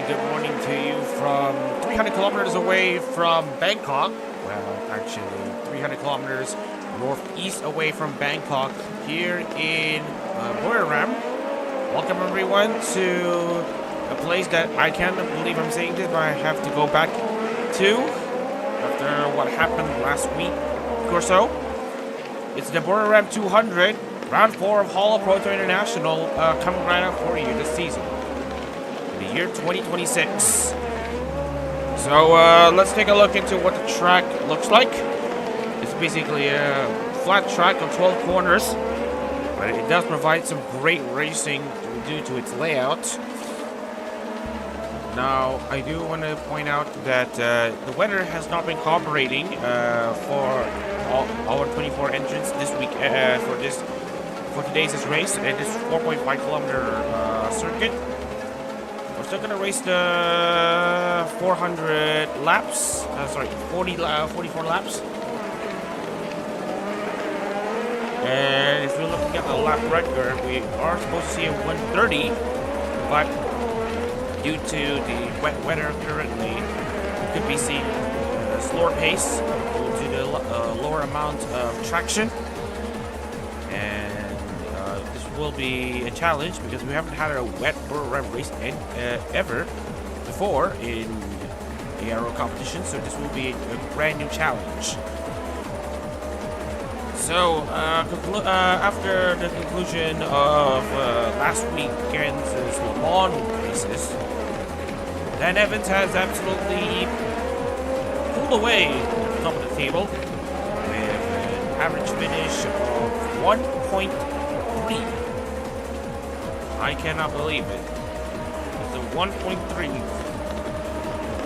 good morning to you from 300 kilometers away from Bangkok. Well, actually, 300 kilometers northeast away from Bangkok, here in Buriram. Welcome everyone to a place that I can't believe I'm saying this, but I have to go back to after what happened last week or so. It's the Buriram 200, round 4 of HoloProto International, coming right up for you this season, in the year 2026. So let's take a look into what the track looks like. It's basically a flat track of 12 corners, but it does provide some great racing due to its layout. Now, I do want to point out that the weather has not been cooperating for our 24 entrants this week for today's race. It is 4.5 kilometer circuit. We're still gonna race the 400 laps. 44 laps. And if we're looking at the lap record, we are supposed to see a 130, but due to the wet weather currently, we could be seeing a slower pace due to the lower amount of traction. And this will be a challenge because we haven't had a wet Buriram race ever before in the aero competition, so this will be a brand new challenge. So, after the conclusion of last weekend's Le Mans races, Dan Evans has absolutely pulled away at the top of the table with an average finish of 1.3. I cannot believe it. It's a 1.3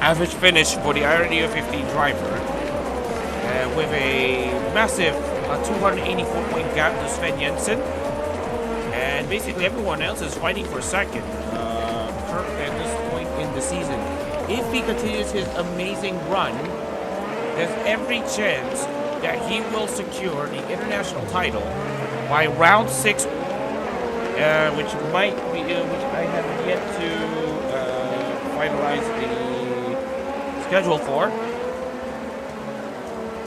average finish for the IRDO 50 driver, with a massive 284 point gap to Sven Jensen, and basically everyone else is fighting for second at this point in the season. If he continues his amazing run, there's every chance that he will secure the international title by round 6, which might be which I have yet to finalize the schedule for,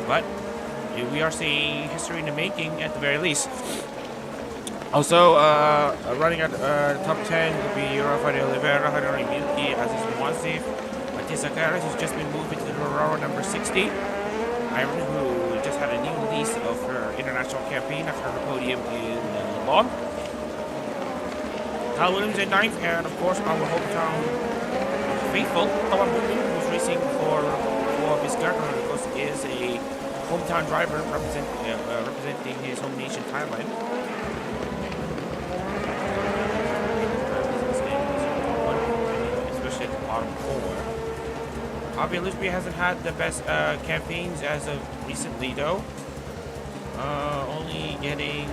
but we are seeing history in the making at the very least. Also, running at the top 10 will be Rafael Oliveira, Hadari Milky, Aziz Mwazif, Matissa Karas, who's just been moved into the Aurora number 60. Iron, who just had a new lease of her international campaign after her podium in Le Mans. Kyle Williams in 9th, and of course our hometown faithful, Tawan Bukun, who's racing for Bisgarden, of course, is a hometown driver representing his home nation, Thailand. Especially at the bottom 4. Javier Lisby hasn't had the best campaigns as of recently, though. Only getting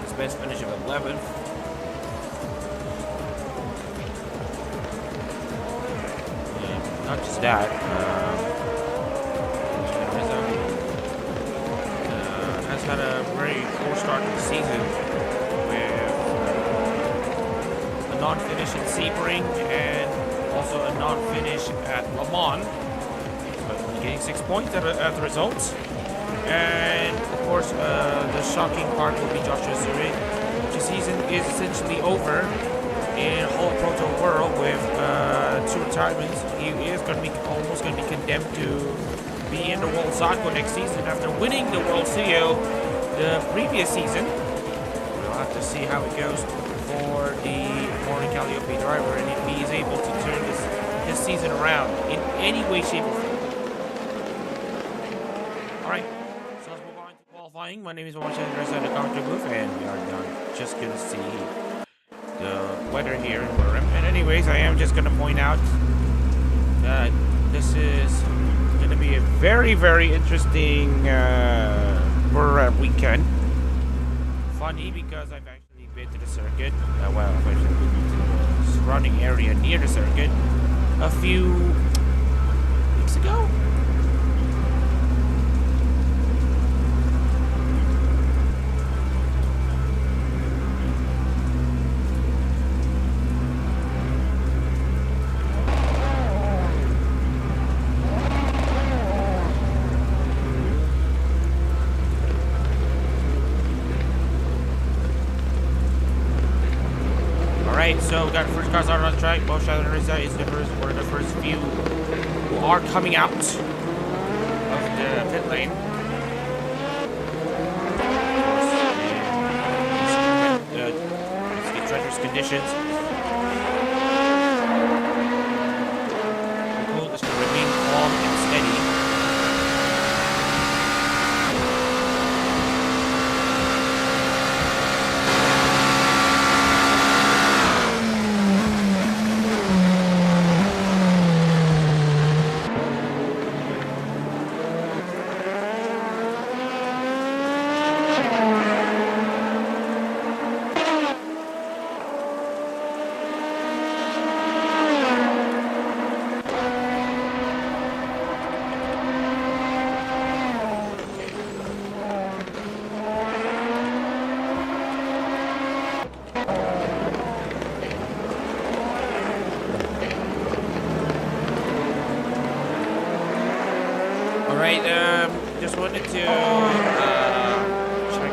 his best finish of 11th. Not just that. Has had a very poor start to the season with a non-finish in Sebring and also a non-finish at Le Mans, but only getting 6 points as a result. And of course, the shocking part will be Joshua Zurich. The season is essentially over in HoloProto World with 2 retirements. He is almost going to be condemned to be in the World Zarco next season after winning the World CEO the previous season. We'll have to see how it goes for the Morning Calliope driver and if he is able to turn his season around in any way, shape, or form. Alright, so let's move on to qualifying. My name is Wawan Chandra at the commentary booth, and we are now just going to see the weather here in Buriram. And anyways, I am just going to point out that this is going to be a very, very interesting Buriram weekend. Funny because I've actually been to the circuit, I've actually been to the surrounding area near the circuit a few weeks ago. So we got the first cars out on the track. Both Shadow is the first, or the first few who are coming out of the pit lane. Of course, these treacherous conditions. Cool, just gonna remain calm and steady. Alright, just wanted to check out the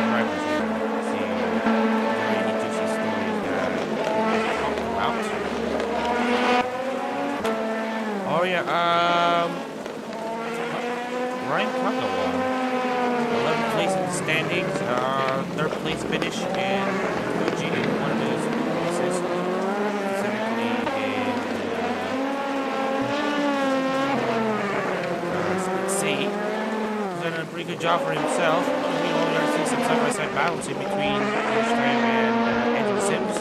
drivers here. See if there are any juicy stories that we can talk about. Oh yeah, Ryan Kagawa, 11th place in the standings, 3rd place finish in Fuji in one of those races, specifically in He's done a pretty good job for himself. You know, you're seeing some side-by-side battles in between Instagram and Andrew Sims.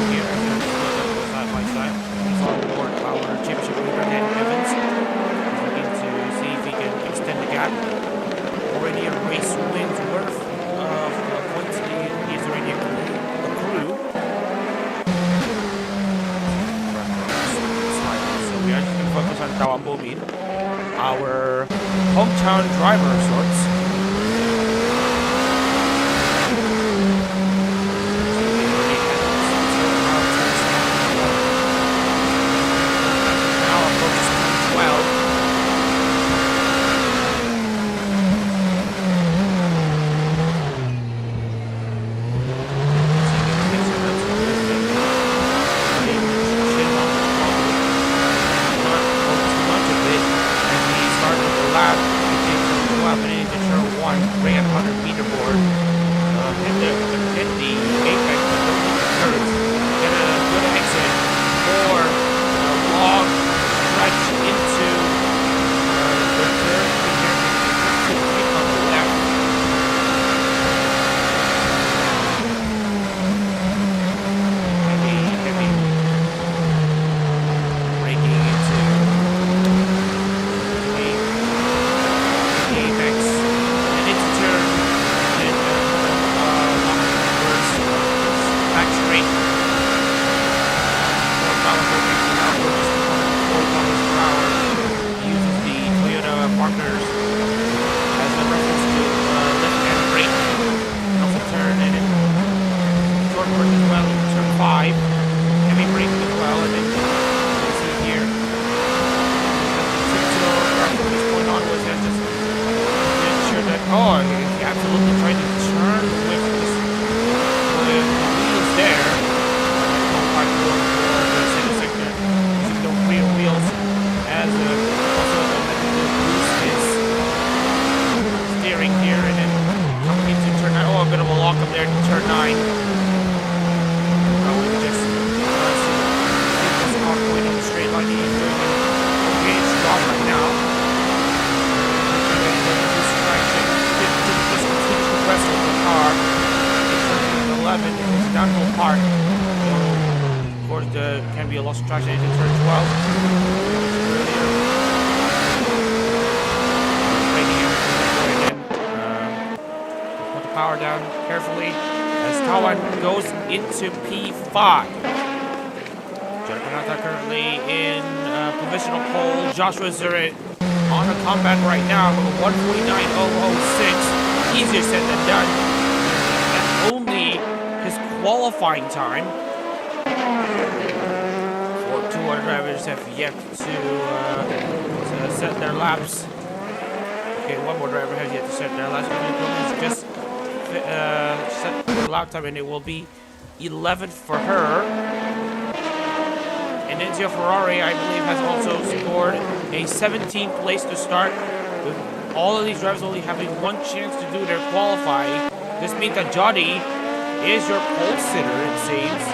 Here, side-by-side. He's on board our championship leader, Dan Evans. He's looking to see if he can extend the gap. Already a race win's worth of points. He's already a crew. Focus on Tawang Bomin, our hometown driver of sorts. Now approaches 12. Ran 100-meter board, hit the apex, but don't hit the curves. Get a good exit for a long stretch into the third figure to kick on the left. Heavy braking into the apex. Back straight. 4 kilometers per hour. Uses the Toyota markers as a reference to left and brake. Also turn and then short work as well. Turn 5. Heavy brake as well. And then you see here. From this point onwards, just ensure that. Oh, he absolutely tried to turn with this. There, for the center sector, using the rear wheels as also to boost his steering here, and then coming into turn 9. Oh, a bit of a lock up there to turn 9. I would just see this car going in the straight line. He's doing an okay job right now. This traction just continues to press with the car. 11 is a downhill part, so of course there can be a loss of traction in turn 12. Braking everything again. Put the power down carefully as Tawan goes into P5. Jonathan currently in provisional pole. Joshua Zurich on a comeback right now with a 1:49.006. Easier said than done. That's only his qualifying time. For 2 other drivers have yet to set their laps. Okay, one more driver has yet to set their last vehicle. Just set the lap time, and it will be 11th for her. And Enzio Ferrari, I believe, has also scored a 17th place to start, with all of these drivers only having one chance to do their qualifying. This means that Jody is your pole sitter, it seems.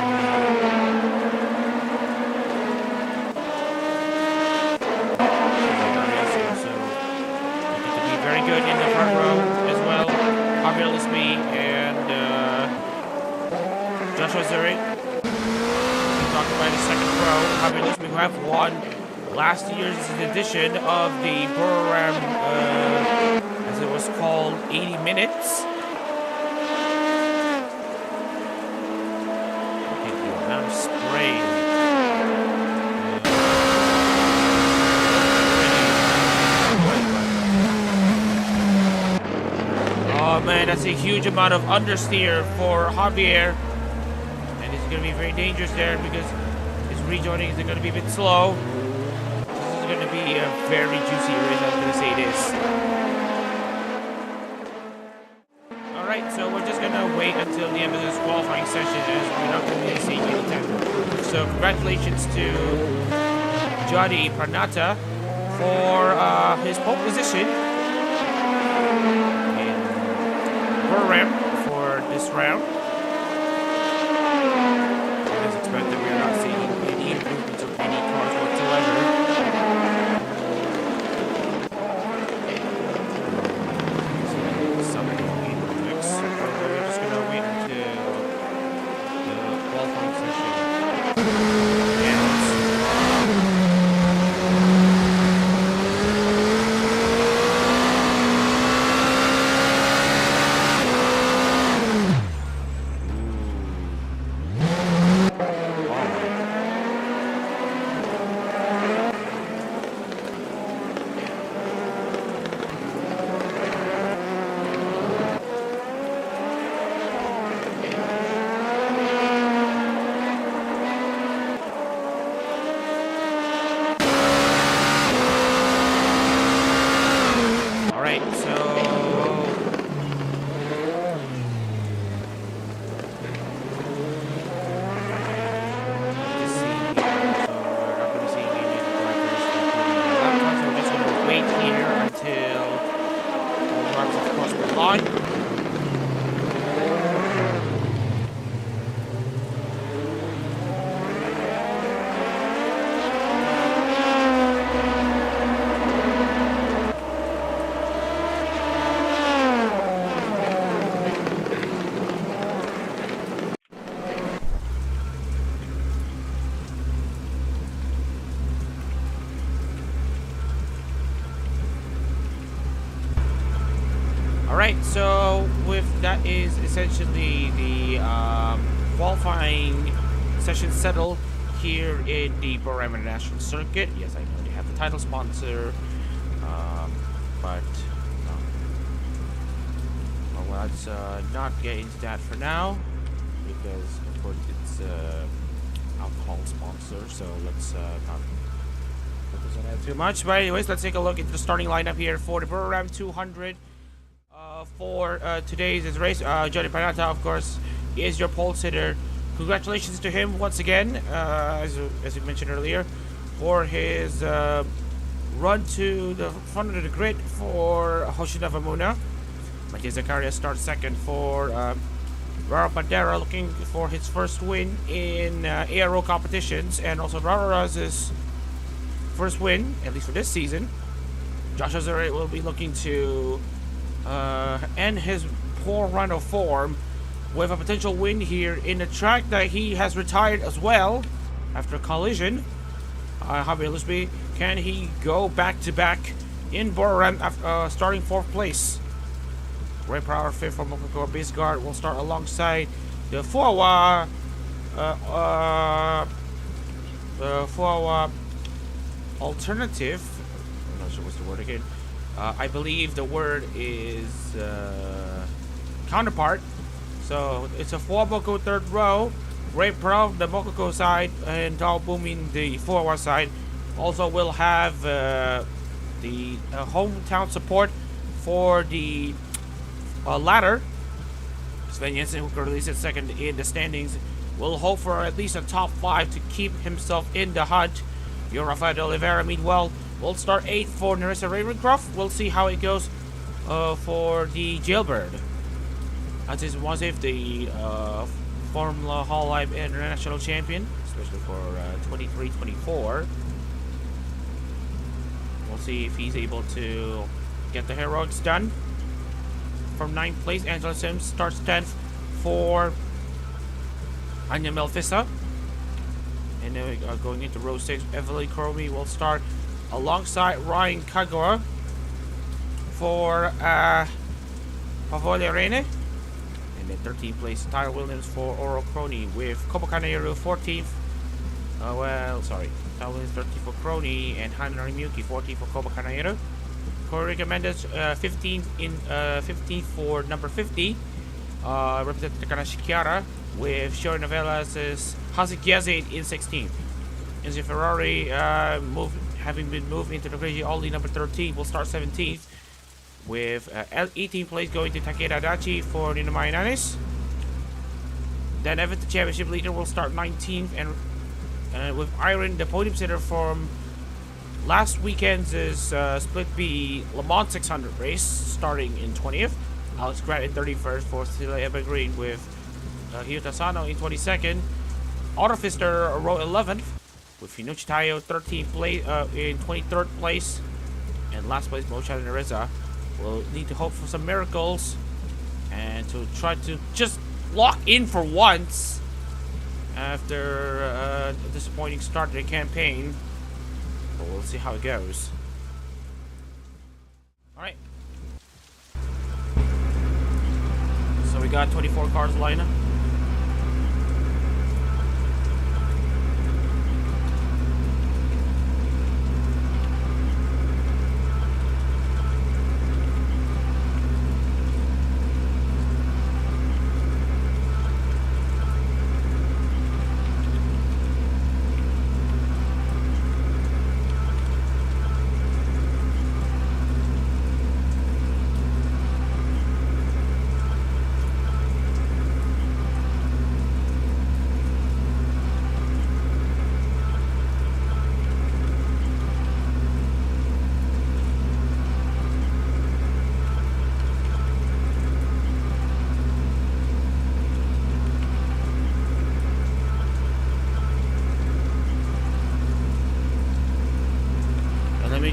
So, looking to be very good in the front row as well. Javier Lisby and Joshua Zurich. Talking about the second row, Javier Lisby, who have won last year's edition of the Buriram, as it was called, 80 minutes. Spray. Oh man, that's a huge amount of understeer for Javier, and it's going to be very dangerous there because his rejoining is going to be a bit slow. This is going to be a very juicy race, I'm going to say this. Alright, so we're just going to wait until the end of this qualifying session, as we're not going to be seeing anything. So congratulations to Jody Pranata for his pole position in Buriram for this round. As expected, we are not seeing any improvements of any cars whatsoever. We're just going to wait until the qualifying session. Alright, so with that is essentially the qualifying session settled here in the Buriram International Circuit. Yes, I know they have the title sponsor, but well, let's not get into that for now, because of course it's alcohol sponsor, so let's not focus on that too much. But anyways, let's take a look at the starting lineup here for the Buriram 200. For today's race, Jody Pranata, of course, is your pole sitter. Congratulations to him once again, as you mentioned earlier, for his run to the front of the grid for Hoshina Muna. Matias Zakaria starts second for Rara Bandera, looking for his first win in aero competitions, and also Rara's first win, at least for this season. Joshua Zuri will be looking to end his poor run of form with a potential win here in a track that he has retired as well after a collision. Javier Lisby, can he go back-to-back in Buriram after starting 4th place? Ray Power, 5th from Mokoko Base Guard, will start alongside the Fuawa alternative. I'm not sure what's the word again. I believe the word is counterpart. So it's a Fuaboko 3rd row, Ray Pro the Mokoko side, and Dal Booming the Fuawa side. Also will have the hometown support for the ladder. Sven Jensen, who currently sits second in the standings, will hope for at least a top 5 to keep himself in the hunt. Rafael de Oliveira, meanwhile, will start 8th for Nerissa Ravencroft. We'll see how it goes for the Jailbird. As is Wazif, the Formula Hall Live International Champion, especially for 23-24. We'll see if he's able to get the heroics done. From 9th place, Angela Sims starts 10th for Anya Melfissa. And then we are going into row 6. Evelyn Cromie will start alongside Ryan Kagura for Pavolia Rene. And then 13th place, Tyler Williams for Oro Crony with Kobakaneiru 14th. Tyler Williams 13th for Crony and Hanari Miyuki 14th for Kobakaneiru. Corey Mendes 15th for number 50. Representing Takanashi Chiara with Shori Novelas' Hazuki Yazid in 16th. Enzo Ferrari, having been moved into the Crazy Ollie number 13, will start 17th. With 18th place going to Takeda Adachi for Ninamai Nanis. Then Evan, the championship leader, will start 19th. And with Iron, the podium sitter from last weekend's Split B Le Mans 600 race, starting in 20th. Alex Grant in 31st for Cecilia Evergreen with Hyuta Sano in 22nd. Autofister row 11th with Hinuchi Tayo 13th place in 23rd place. And last place, Mocha Nereza will need to hope for some miracles and to try to just lock in for once after a disappointing start to the campaign. But we'll see how it goes. Alright. So we got 24 cars lined up.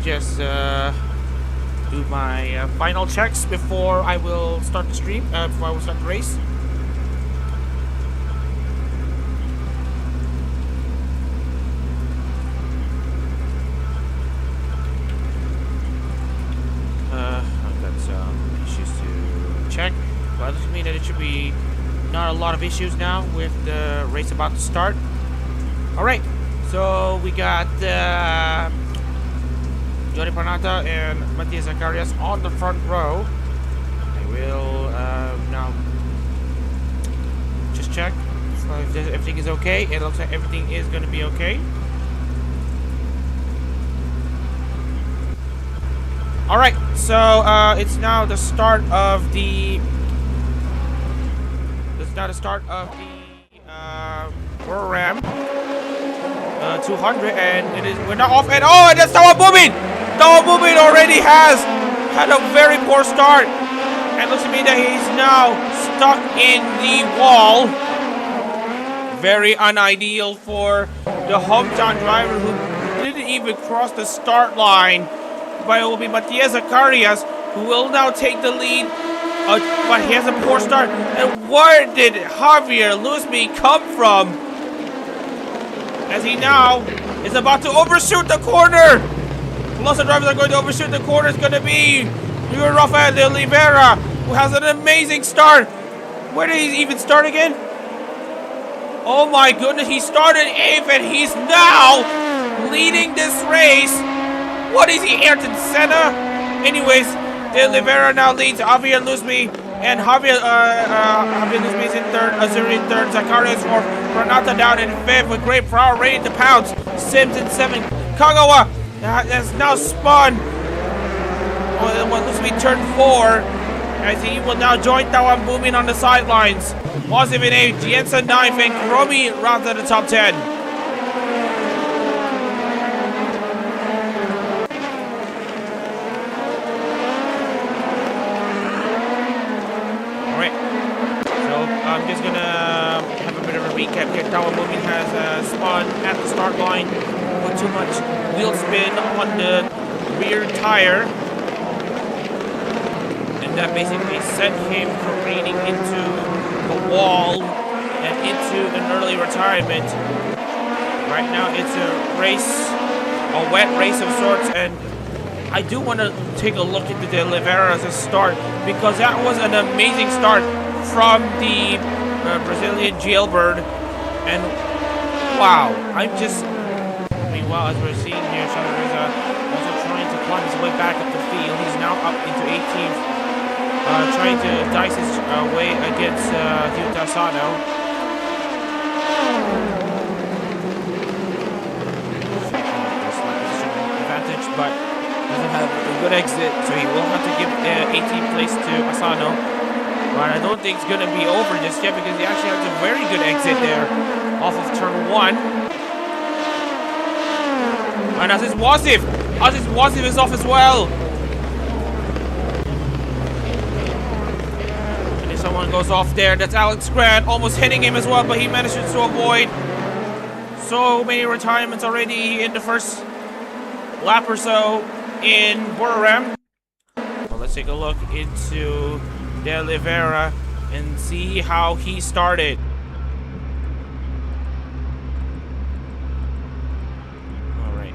Just do my final checks before I will start the stream, before I will start the race. I've got some issues to check, but it doesn't mean that it should be not a lot of issues now with the race about to start. Alright, so we got Johnny Panata and Matias Zacharias on the front row. I will now just check if everything is okay. It looks like everything is going to be okay. Alright, so it's now the start of the Buriram 200, and we're not off at all, and that's Tawa Bubin! Tawa Bubin already has had a very poor start, and looks to me that he's now stuck in the wall. Very unideal for the hometown driver who didn't even cross the start line. But it will be Matias Zacharias who will now take the lead, but he has a poor start. And where did Javier Luzmi come from? As he now is about to overshoot the corner. Lots of drivers are going to overshoot the corner. It's going to be Rafael de Oliveira, who has an amazing start. Where did he even start again? Oh my goodness, he started 8th and he's now leading this race. What is he, Ayrton Senna? Anyways, de Oliveira now leads Javier Luzmi, and Javier Luzmi is in third, Azuri in third, Zacharias fourth, Renata down in fifth with great power, ready to pounce. Sims in seventh. Kagawa has now spun what looks to be turn 4, as he will now join Tawan Boomin on the sidelines. Wasif in 8, Jensen 9th, and Kromi rounds at the top 10. Alright, so I'm just gonna have a bit of a recap here. Tawan Boomin has spun at the start line, put too much wheel spin on the rear tire, and that basically sent him careening into the wall and into an early retirement. Right now it's a race, a wet race of sorts, and I do want to take a look at the Oliveira's start, because that was an amazing start from the Brazilian jailbird. And wow, meanwhile, as we're seeing here, Chandra also trying to climb his way back up the field. He's now up into 18th, trying to dice his way against Hyuta Asano. Advantage, but doesn't have a good exit, so he will have to give 18th place to Asano. But I don't think it's going to be over just yet, because he actually has a very good exit there off of turn 1. And as is Wasif. Wasif is off as well. And if someone goes off there, that's Alex Grant, almost hitting him as well, but he manages to avoid. So many retirements already in the first lap or so in Buriram. Well, let's take a look into De Oliveira and see how he started. Alright.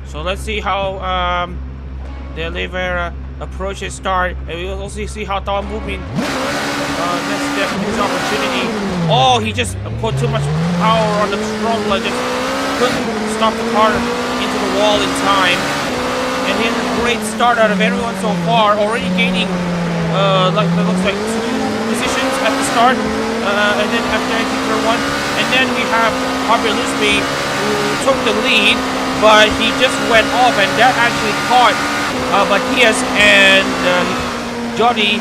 So let's see how De Oliveira approaches start, and we will also see how Tawan Boomin next step his opportunity. Oh, he just put too much power on the throttle and just couldn't stop the car into the wall in time. And he has a great start out of everyone so far, already gaining like that looks like 2 positions at the start, and then after entering turn 1, and then we have Harvey Lusby, who took the lead, but he just went off, and that actually caught Matthias and Jody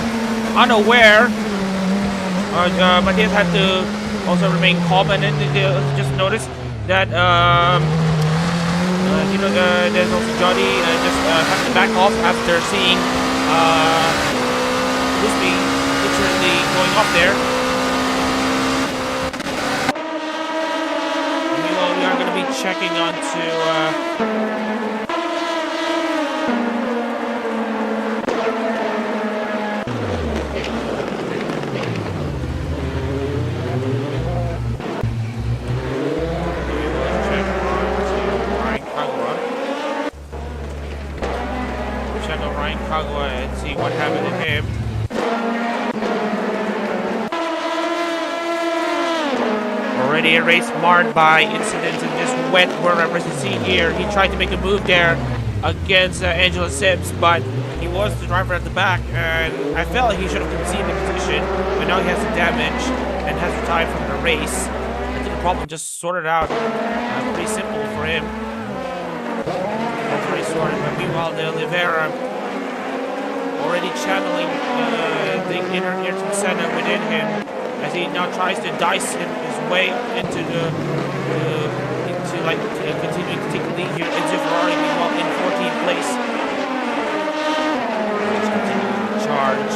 unaware. Matthias had to also remain calm, and then just noticed that there's also Jody just have to back off after seeing Lusby literally going off there. Meanwhile, we are going to be checking onto and see what happened to him. Already a race marred by incidents and just wet wherever you see here. He tried to make a move there against Angela Sims, but he was the driver at the back, and I felt he should have conceded the position, but now he has the damage and has retired from the race. I think the problem just sorted out. Pretty simple for him. Pretty sorted, but meanwhile, De Oliveira already channeling the inner Ayrton Senna within him, as he now tries to dice his way into continuing to take the lead here. Enzo Ferrari meanwhile in 14th place. Just continuing to charge.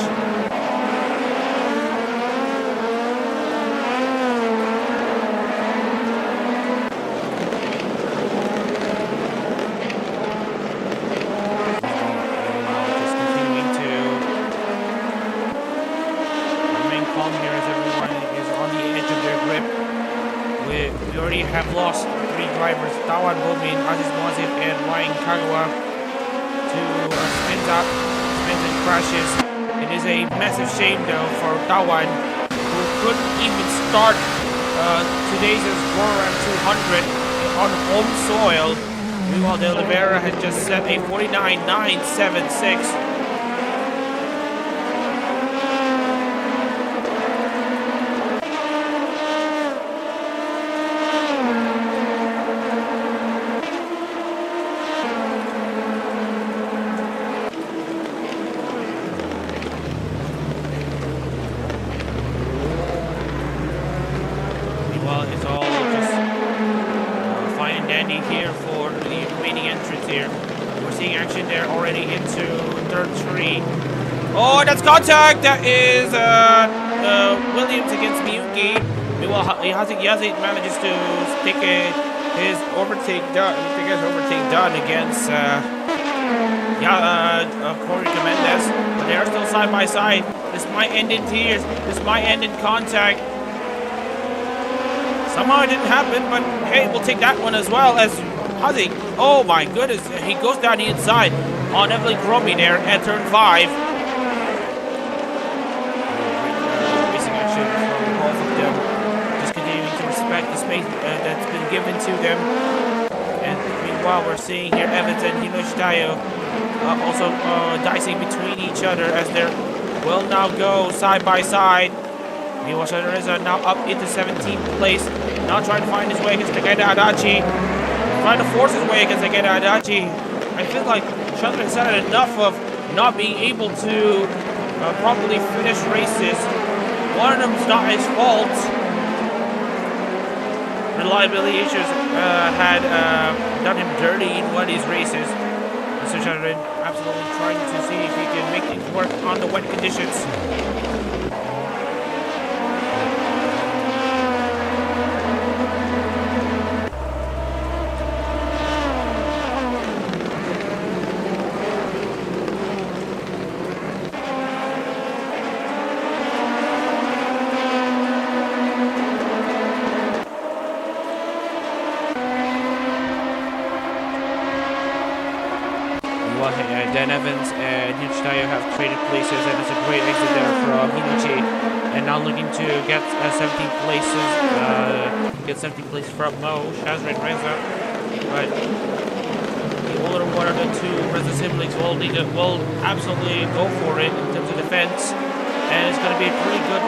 Have lost 3 drivers, Tawan Boomin, Aziz Mwazif, and Ryan Kagawa, to spins and crashes. It is a massive shame though for Tawan, who couldn't even start today's Buriram 200 on home soil. Meanwhile, De Oliveira had just set a 49.976. turn 3. Oh, that's contact! That is Williams against Miyuki. Meanwhile, Yazid manages to take his overtake done against Corey Mendes. But they are still side by side. This might end in tears. This might end in contact. Somehow it didn't happen, but hey, we'll take that one as well as Hazik. Oh my goodness, he goes down the inside on Evelyn Cromie there at turn 5. Racing action from both of them. Just continuing to respect the space that's been given to them. And meanwhile, we're seeing here Evans and Hinoshitayo also dicing between each other as they will now go side by side. Meanwhile, Shadoreza now up into 17th place. Now trying to find his way against Takeda Adachi. Trying to force his way against Takeda Adachi. I feel like Shadoreza had enough of not being able to properly finish races. One of them's not his fault. Reliability issues had done him dirty in one of these races. Mr. Shadoreza absolutely trying to see if he can make things work on the wet conditions. Dan Evans and Hinochitayo have traded places, and it's a great exit there from Hinochi. And now looking to get 17 places, from Mo, Shazrin, Reza. But the older one of the two Reza siblings will absolutely go for it in terms of defense. And it's going to be a pretty good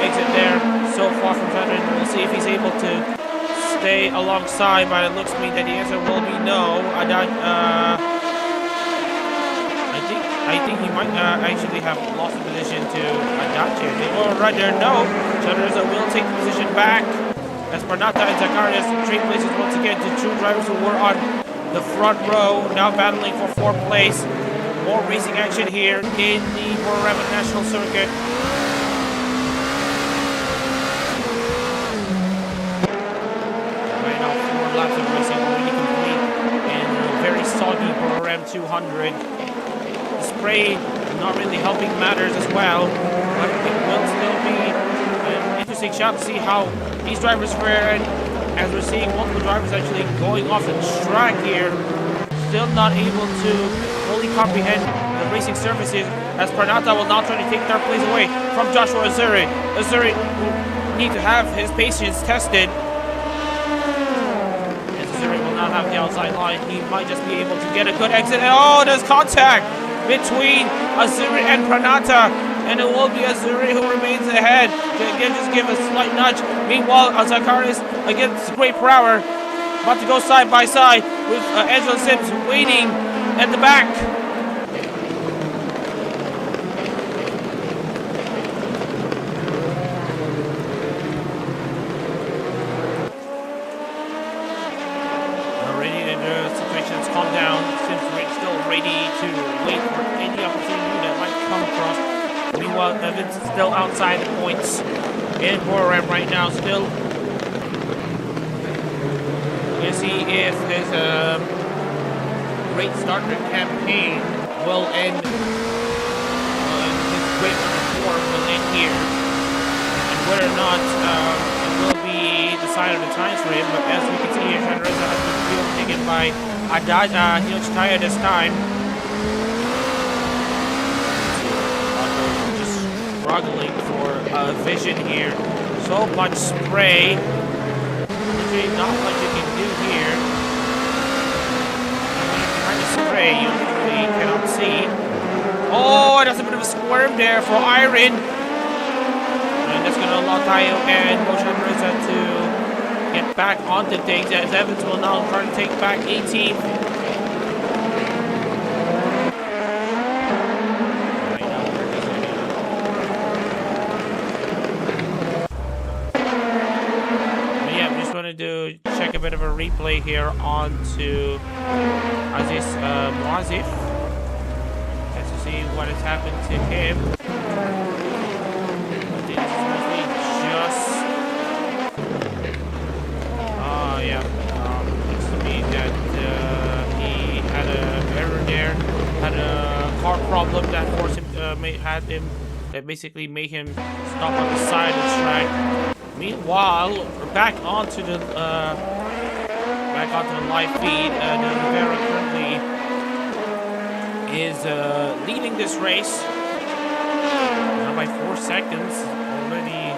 exit there so far from Shazrin. We'll see if he's able to stay alongside, but it looks to me that the answer will be no. I think he might actually have lost the position to Adachi. Oh, right there, no. Shadoreza will take the position back. As Pranata and Zacharias trade places once again to two drivers who were on the front row, now battling for 4th place. More racing action here in the Buriram National Circuit. Right now, 4 laps of racing already complete in a very soggy Buriram 200. Spray not really helping matters as well, but it will still be an interesting shot to see how these drivers fare. And as we're seeing multiple drivers actually going off the track here, still not able to fully comprehend the racing surfaces, as Pranata will now try to take their place away from Joshua Azuri. Azuri will need to have his patience tested. As Azuri will not have the outside line, he might just be able to get a good exit. Oh, there's contact between Azuri and Pranata, and it will be Azuri who remains ahead. Just give a slight nudge. Meanwhile, Zacharias against Great Power, about to go side by side with Angela Sims waiting at the back. Already the situation's calmed down. Sims still ready to wait for any opportunity that might come across. Meanwhile, Evans is still outside the points in Buriram right now. Still, we'll see if his great starter campaign will end. His great form will end here, and whether or not it will be the sign of the times for him. But as we can see here, Shadoreza has been field taken by Hinochitayo this time. Just struggling for vision here. So much spray. Literally not much you can do here. When you're behind the spray, you literally cannot see. Oh, that's a bit of a squirm there for Iron. And that's going to allow Tayo and Shadoreza to get back onto things, as Evans will now try to take back 18th. To check a bit of a replay here onto Aziz Moazif. As you what has happened to him. But it's mostly just... yeah. Looks to me that he had an error there. Had a car problem that forced him, that basically made him stop on the side of the track. Meanwhile, we're back onto the live feed. The Rivera currently is leading this race now by 4 seconds. Already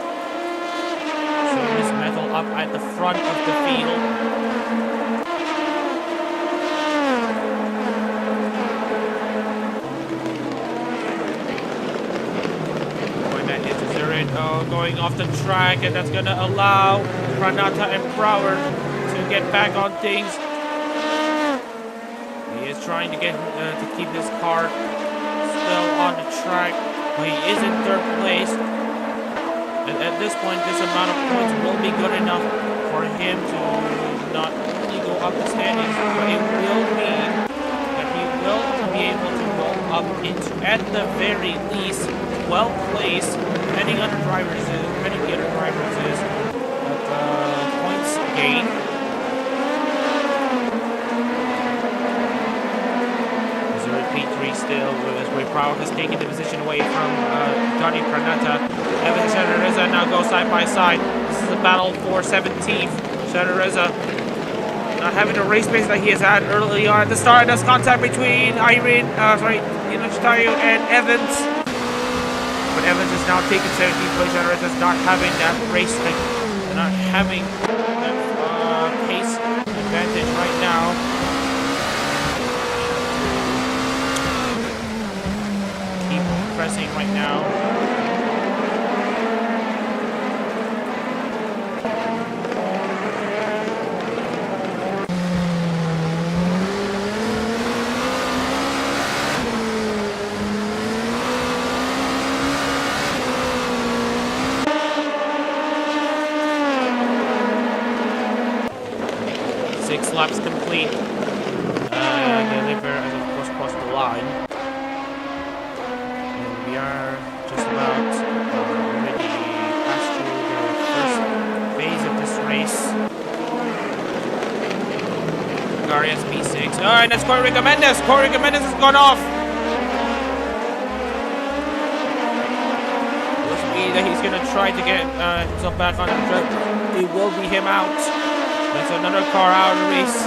showing his metal up at the front of the field. Going off the track, and that's gonna allow Pranata and Brower to get back on things. He is trying to get to keep his car still on the track, but he is in 3rd place. And at this point, this amount of points will be good enough for him to not only go up the standings, but it will mean that he will be able to roll up into, at the very least, 12th place, depending on the drivers, depending on the other drivers is points gain. Missouri P3 still, as Ray Prower has taken the position away from Johnny Pranata. Evans and Shadareza now go side by side. This is a battle for 17th. Shadareza not having the race pace that he has had early on at the start. There's contact between Inachitayu and Evans. But Evans is now taking 17th place. Shadareza is not having that race, not having that pace advantage right now. Keep pressing right now. Laps complete. Deliver as of course cross the line. And we are just about already passed through the first phase of this race. Garias P6. Alright, that's Corey Mendez. Corey Mendez has gone off. Looks to me that he's gonna try to get himself back on the track. It will be him out. That's another car out of the race.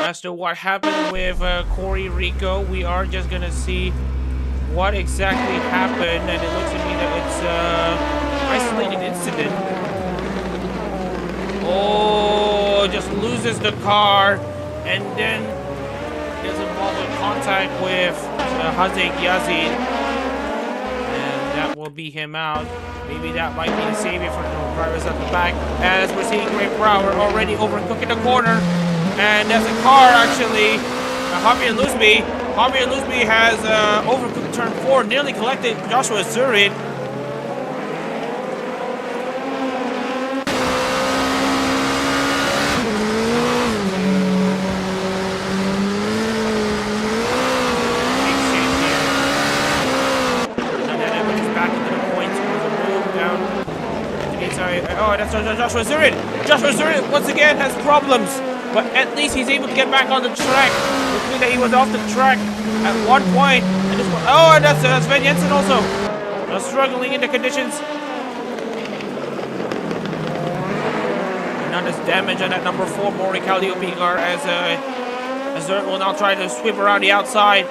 As to what happened with Corey Rico, we are just gonna see what exactly happened, and it looks to me that it's isolated incident. Oh, just loses the car, and then gets involved in contact with Hazek Yazid, and that will be him out. Maybe that might be the savior for the drivers at the back, as we're seeing Ray Brower already overcooking the corner. And there's a car actually, Javier Luzby. Javier Luzby has overcooked turn 4, nearly collected Joshua Zurid. Oh, that's Joshua Zurid. Joshua Zurid once again has problems, but at least he's able to get back on the track. Which means that he was off the track at one point. And this one, oh, and that's Sven Jensen also struggling in the conditions. And now there's damage on that number 4, Mori Calliope car, as Zurid will now try to sweep around the outside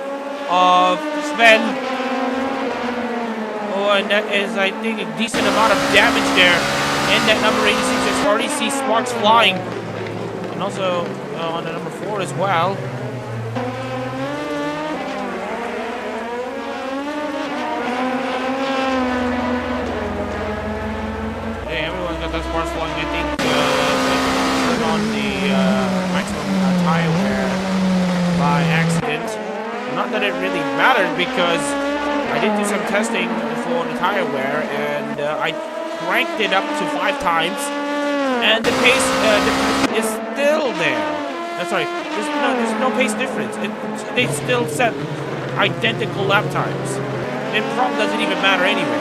of Sven. Oh, and that is, I think, a decent amount of damage there. And that number 86, I already see sparks flying. And also on the number 4 as well. Hey, everyone's got that sparks flying. I think put on the maximum tire wear by accident. Not that it really mattered, because I did do some testing for the tire wear, and I cranked it up to 5 times, and the pace difference is still there. Sorry, there's no pace difference. They still set identical lap times. And prom doesn't even matter anyway.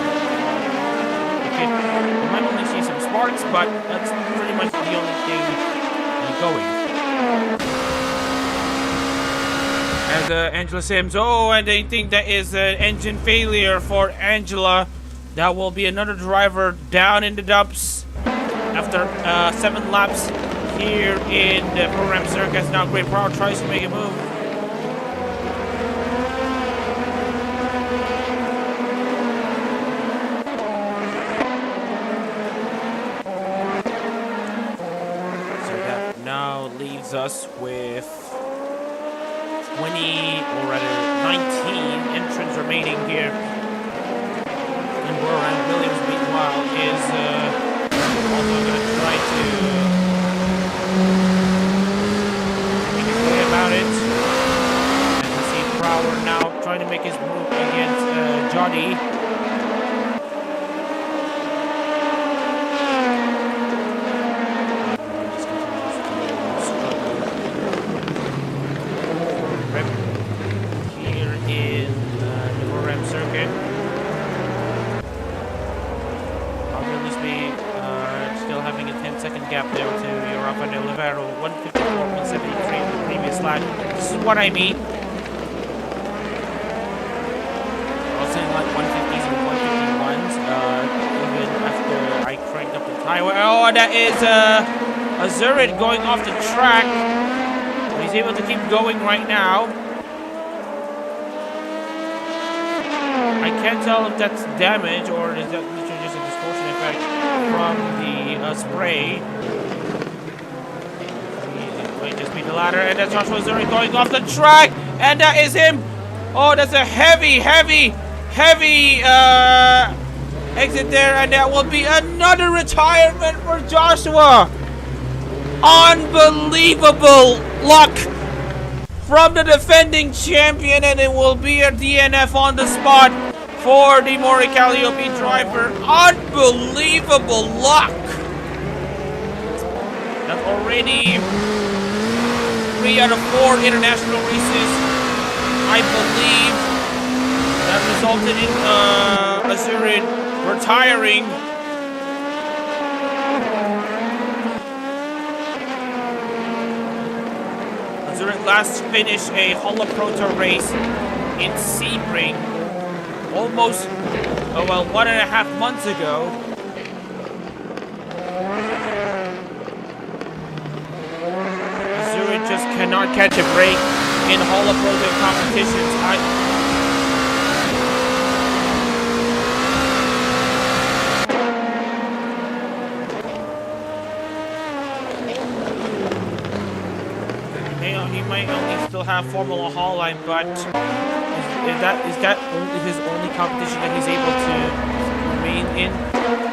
Okay, you might only see some sparks, but that's pretty much the only thing going. And Angela Sims, oh, and I think that is an engine failure for Angela. That will be another driver down in the dumps after 7 laps here in the Buriram circuit. Now Great Power tries to make a move. So that now leaves us with 20, or rather 19 entrants remaining here. And Williams, meanwhile, is also going to try to make his way about it. And we see Brower now trying to make his move against Johnny. What I mean. Also in like 150s and 151s, even after I cranked up the tire. Oh, that is Azurid going off the track. He's able to keep going right now. I can't tell if that's damage or is that literally just a distortion effect from the spray. Just beat the ladder, and that's Joshua Zuri going off the track, and that is him. Oh, that's a heavy exit there, and that will be another retirement for Joshua. Unbelievable luck from the defending champion, and it will be a DNF on the spot for the Mori Calliope driver. Unbelievable luck. That's already 3 out of 4 international races, I believe, that resulted in Azurid retiring. Azurid last finished a HoloProto race in Sebring almost, 1.5 months ago. Just cannot catch a break in HoloProto competitions. He might only still have Formula Hall-line, but is that his only competition that he's able to remain in?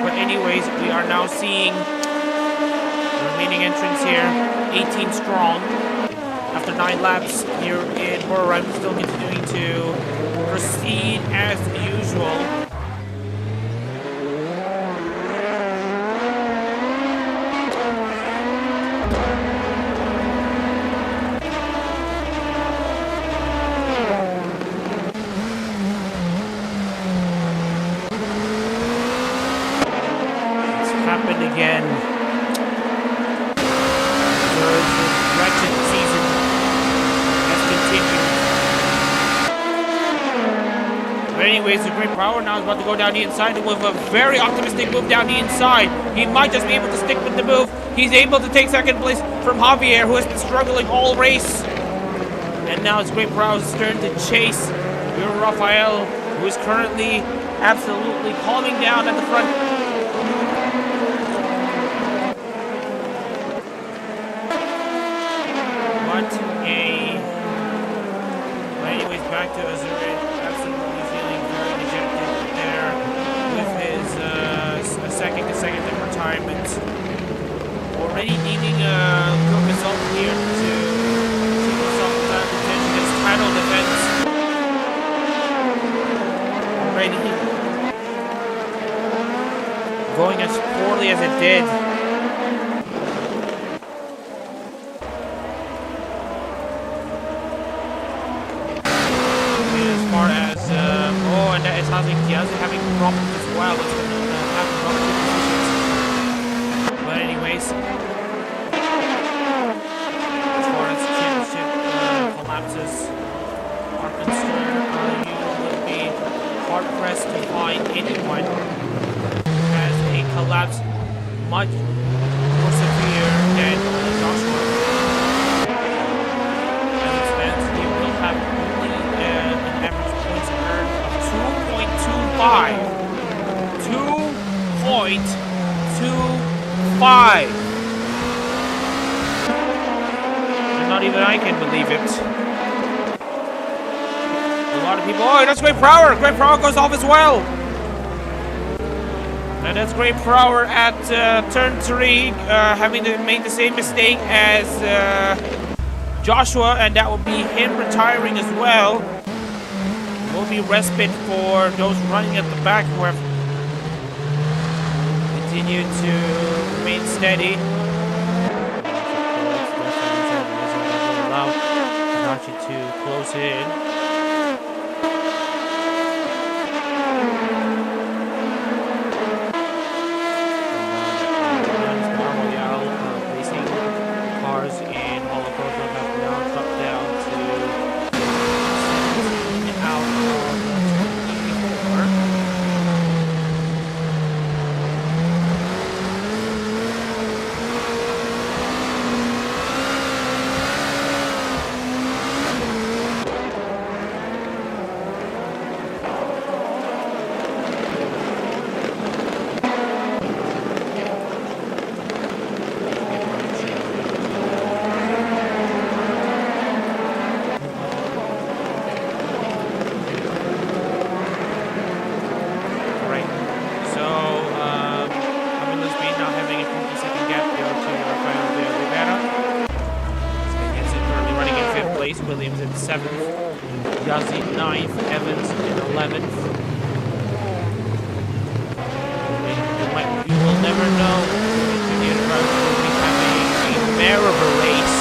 But anyways, we are now seeing the remaining entrants here, 18 strong. After 9 laps here in Buriram, still continuing to proceed as usual. It's happened again. There's a wretched season. But anyways, the Great Power now is about to go down the inside with a very optimistic move down the inside. He might just be able to stick with the move. He's able to take second place from Javier, who has been struggling all race. And now it's Great Power's turn to chase Rafael, who is currently absolutely calming down at the front. Back to Azurid, absolutely feeling very dejected there with his second consecutive retirement. Already needing a good result here to keep himself in contention in his title defense. Already going as poorly as it did. far as oh, and that is having problems as well. It's going to have wrong positions. But anyways, as far as championship collapses are concerned, you will be hard pressed to find anyone who has a collapse much more severe than Joshua. As it stands, he will have only an average points earned of 2.25. 2.25. And not even I can believe it. A lot of people. Oh, that's Great Prowler. Great Prowler goes off as well. And that's Great Prowler at turn 3, having made the same mistake as Joshua, and that will be him retiring as well. Will be respite for those running at the back who have continued to remain steady. Allow Adachi to close in. Cars in HoloProto have now dropped down to 17 out of 24. Williams in 7th, Yazzie 9th, Evans in 11th. You will never know. Indian Road will be having a mare of a race.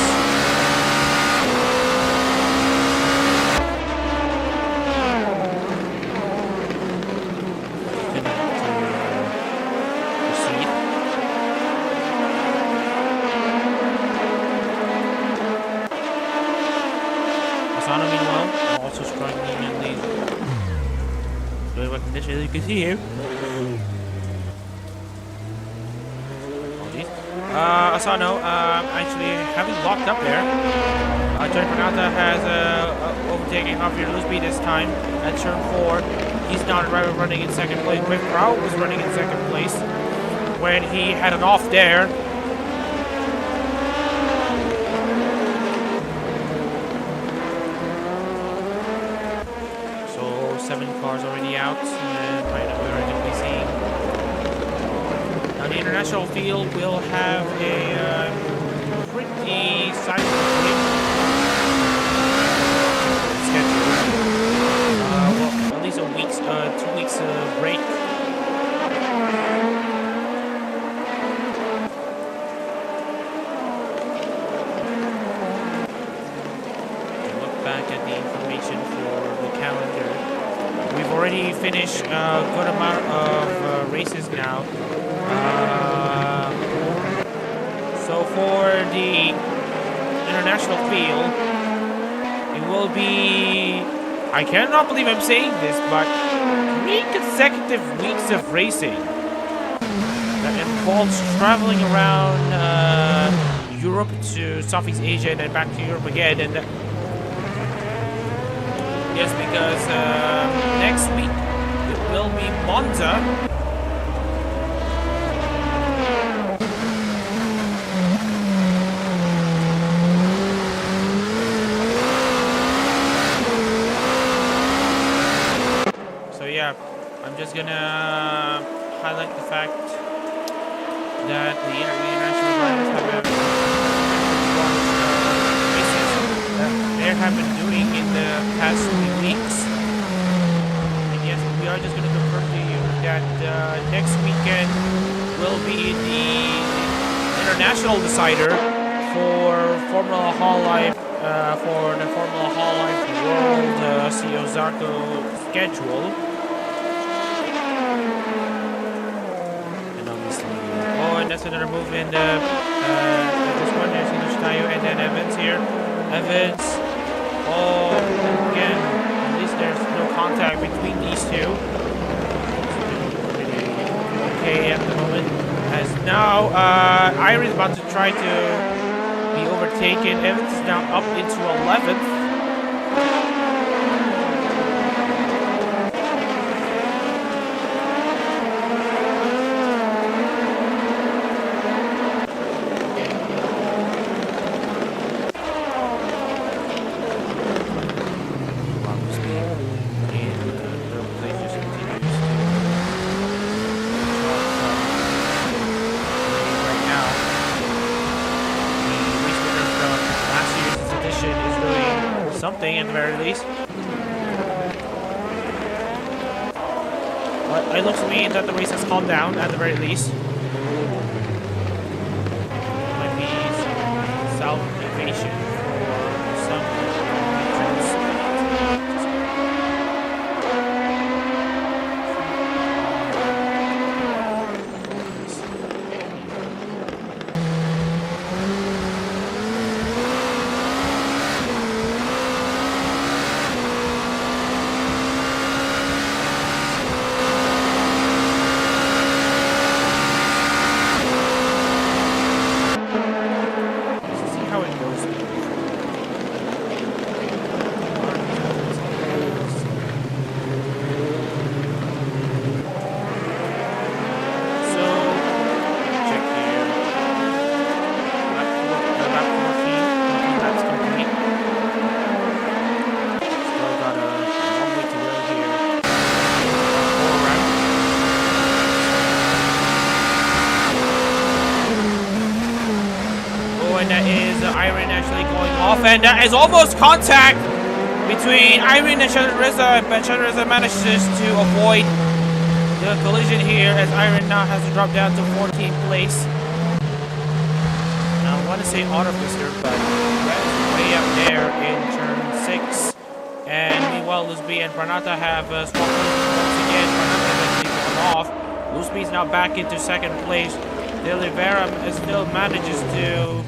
Meanwhile, also struggling in the good recognition, as you can see here. Asano actually having locked up there. Johnny Pernata has overtaken Javier Lusby this time at turn 4. He's now the driver running in 2nd place. Quick Proud was running in 2nd place when he had an off there. 7 cars already out, and right now we're going to be seeing. Now the international field will have a pretty sizable schedule. Well, at least a week's, 2 weeks break. Look back at the information for the calendar. We've already finished a good amount of races now. So for the international field, it will be, I cannot believe I'm saying this, but 3 consecutive weeks of racing that involves traveling around Europe to Southeast Asia and then back to Europe again. And yes, because next week it will be Monza. So yeah, I'm just gonna highlight the fact that the international drivers have races that they have been doing in the past 3 weeks. And yes, we are just going to confirm to you that next weekend will be the international decider for Formula Hall Life, for the Formula Hall Life World COC Zarko schedule. And obviously, and that's another move in the this one. There's Tayo and then Evans here. Evans. Again, at least there's no contact between these two. Okay, at the moment. As now, Iron is about to try to be overtaken. Evans is now up into 11th. Something at the very least. But it looks to me that the race has calmed down at the very least. Might be some south evasion for some entrance. Iron actually going off, and that is almost contact between Iron and Shadowreza, but Shadowreza manages to avoid the collision here as Iron now has to drop down to 14th place. Now I want to say Artificer, but that is way up there in turn 6. And meanwhile, Luzby and Pranata have swapped once again. Pranata has actually gone off. Luzby is now back into 2nd place. Buriram still manages to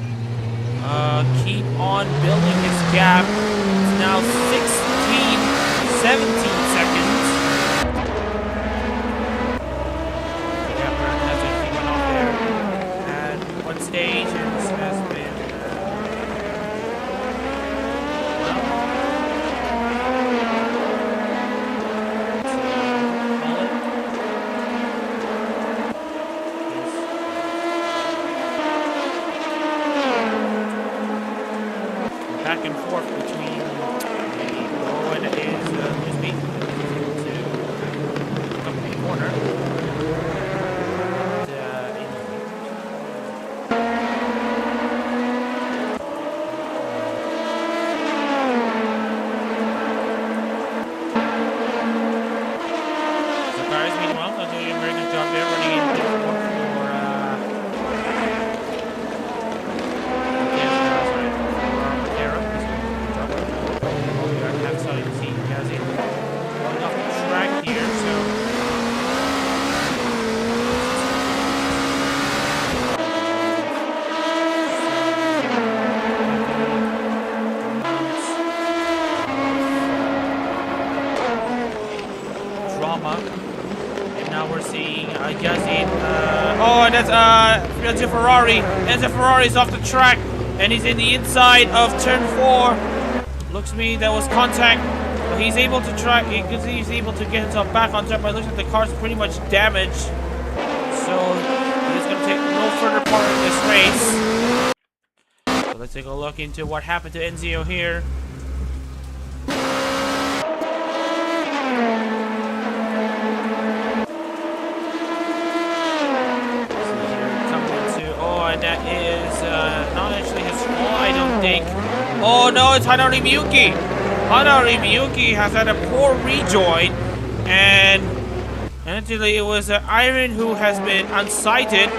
keep on building his gap. It's now 17 seconds. Yeah, Brandon has actually went off there at one stage and this has been back and forth between and it is Luzby to come to the corner. So guys, meanwhile, they're doing a very good job there running in for and now we're seeing Yazid. And that's Enzo Ferrari. Enzo Ferrari is off the track, and he's in the inside of turn 4. Looks to me that was contact, but he's able to try. He's able to get himself back on track. But it looks like the car's pretty much damaged, so he's going to take no further part in this race. So let's take a look into what happened to Enzio here. And that is not actually his fault, I don't think. Oh no, it's Hanari Miyuki. Hanari Miyuki has had a poor rejoin, and actually it was Iron who has been unsighted.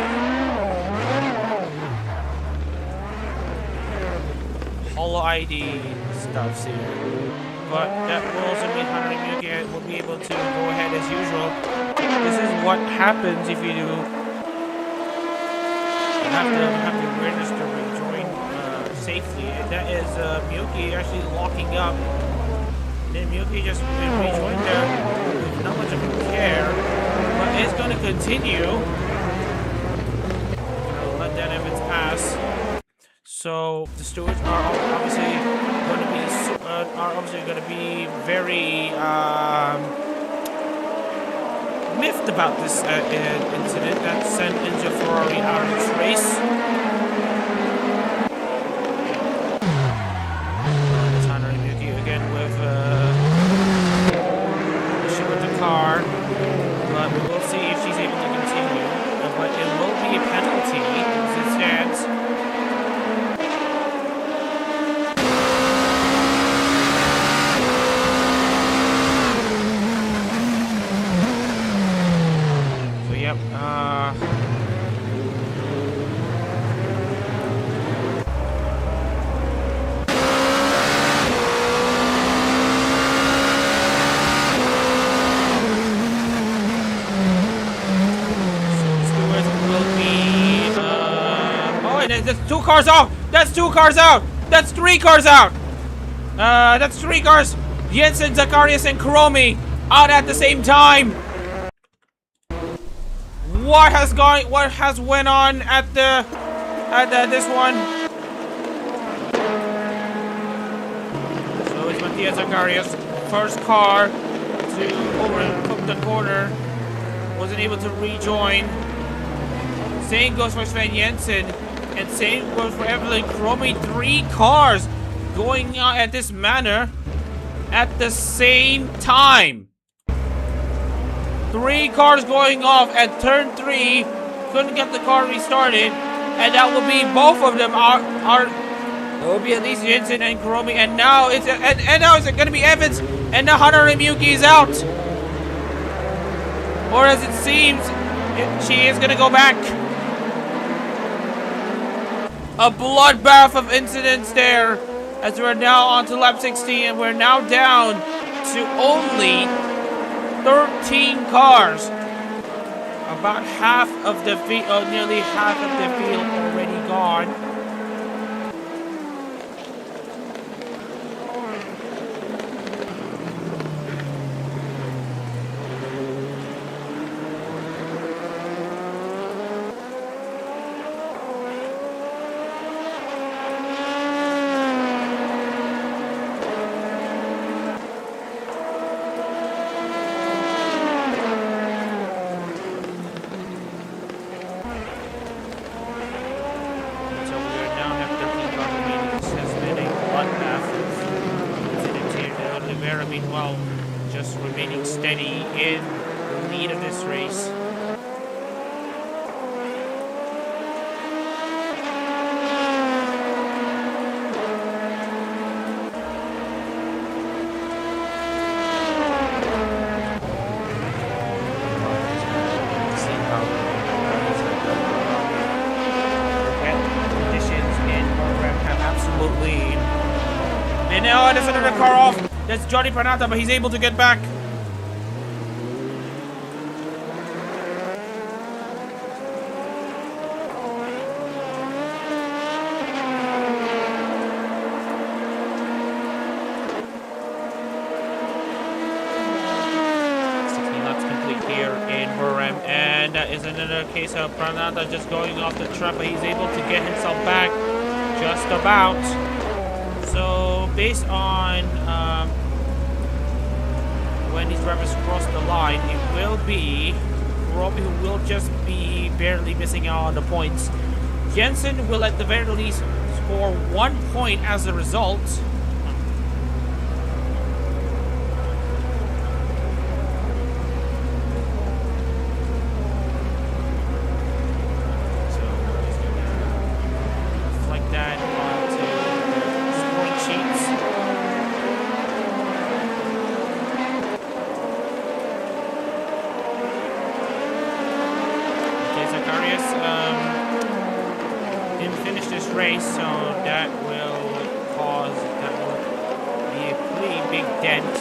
Holo ID stuffs here. but that will also mean Hunter Miyuki will be able to go ahead as usual. This is what happens if you do have the awareness to rejoin safely, and that is Miyuki actually locking up. And then Miyuki just rejoined there with not much of a care, but it's going to continue. Let that Evans pass. So the stewards are obviously going to be very miffed about this incident that sent Enzo Ferrari out of this race. It's Hunter Miyuki again with issue with the car, but we will see if she's able to continue. But it will be a penalty as it stands. That's 2 cars out! That's 2 cars out! That's 3 cars out! That's 3 cars! Jensen, Zacharias, and Kuromi out at the same time! What has went on at this one? So it's Matthias Zacharias, first car to overcook the corner, wasn't able to rejoin. Same goes for Sven Jensen. And same goes for Evelyn Kuromi. 3 cars going out at this manner at the same time. 3 cars going off at turn 3. Couldn't get the car restarted. And that will be both of them it will be at least Jensen and Kuromi. And now it's gonna be Evans. And now Hunter Miyuki is out. Or as it seems, she is gonna go back. A bloodbath of incidents there, as we're now on to lap 16, and we're now down to only 13 cars. About half of the field, nearly half of the field already gone. Meanwhile, just remaining steady in the lead of this race. Conditions in Buriram have absolutely. And now there's another car off. That's Johnny Pranata, but he's able to get back. In Buriram, and that is another case of Pranata just going off the track, but he's able to get himself back just about. So based on when these drivers cross the line, it will be Robbie who will just be barely missing out on the points. Jensen will at the very least score 1 point as a result. Race, so that will be a big dent.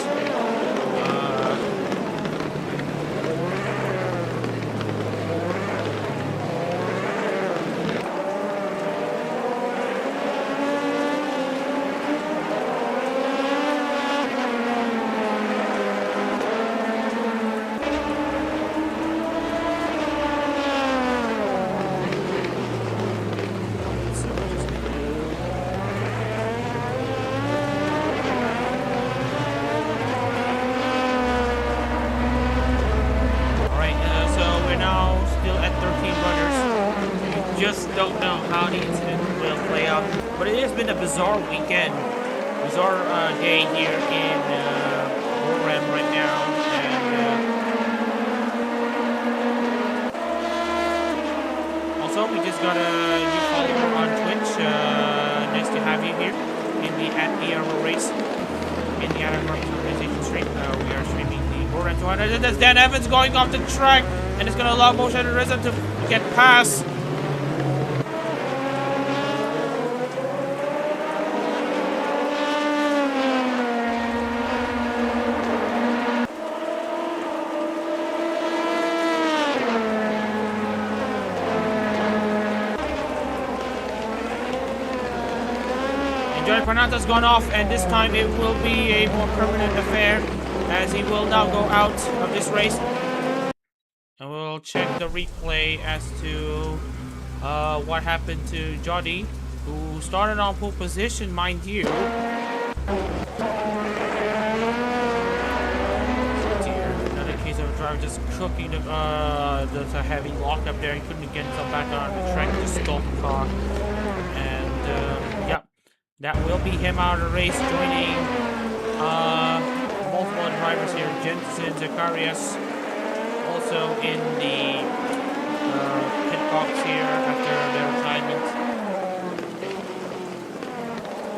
Just don't know how the incident will play out, but it has been a bizarre weekend, bizarre day here in Buriram right now, and also we just got a new follower on Twitch. Nice to have you here in the Adak-RMS in the Adak-RMS organization stream. We are streaming the Buriram 200. There's Dan Evans going off the track, and it's going to allow motion and rhythm to get past. Joy Pranata's gone off, and this time it will be a more permanent affair, as he will now go out of this race. And we'll check the replay as to what happened to Jody, who started on pole position, mind you. Another case of a driver just cooking the heavy lock up there. He couldn't get himself back on the track, just stalled the car. And yeah. That will be him out of the race, joining multiple drivers here. Jensen, Zacharias, also in the pit box here after their retirement.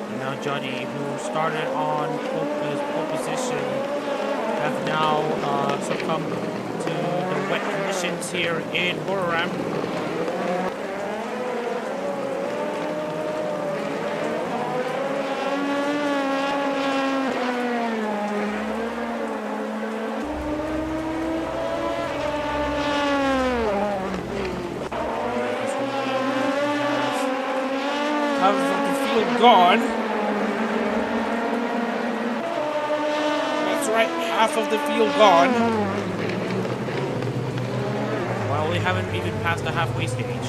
And now Johnny, who started on pole position, have now succumbed to the wet conditions here in Buriram. Of the field gone. That's right, half of the field gone. Well, we haven't even passed the halfway stage, which is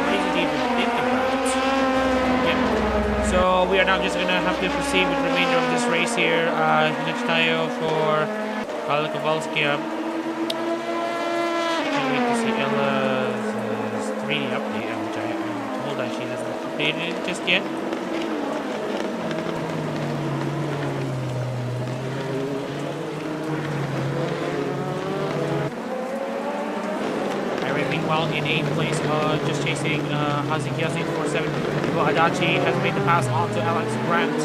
crazy to even think about. Yeah. So we are now just gonna have to proceed with the remainder of this race here. Next tayo for Kyle Kowalski. Can't wait to see Ella's 3D update, which I'm told that she hasn't updated it just yet. Meanwhile, in 8th place, just chasing Hazikias 847. Adachi has made the pass onto Alex Grant.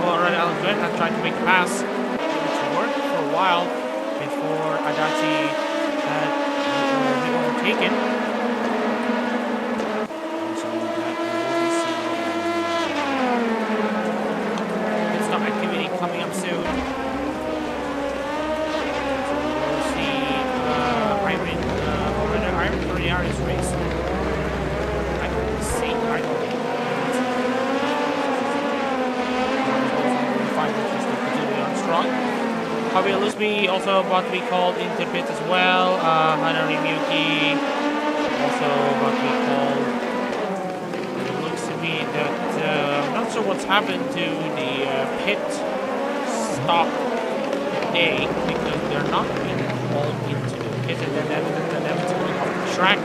Already Alex Grant has tried to make the pass, which worked for a while before Adachi had been overtaken. Coming up soon. So we'll see Iron already out of this race. I can see Iron. Strong. Javier Lusby also about to be called into pit as well. Hana Ryuki also about to be called. It looks to me that I'm not sure what's happened to the pit stop day, because they're not being called into the pit, and then Evans going off the track.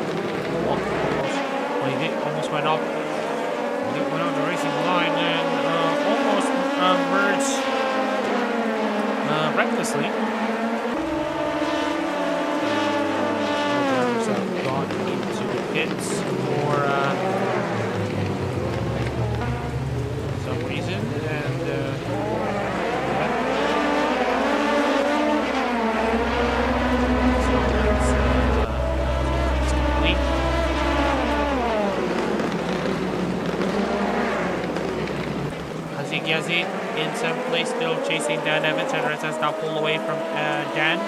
He almost went off. He went off the racing line and almost merged recklessly. Drivers have gone into the pits for some reason, and Hazik Yazid in 7th place, still chasing Dan Evans. Chandra has now pulled away from Dan.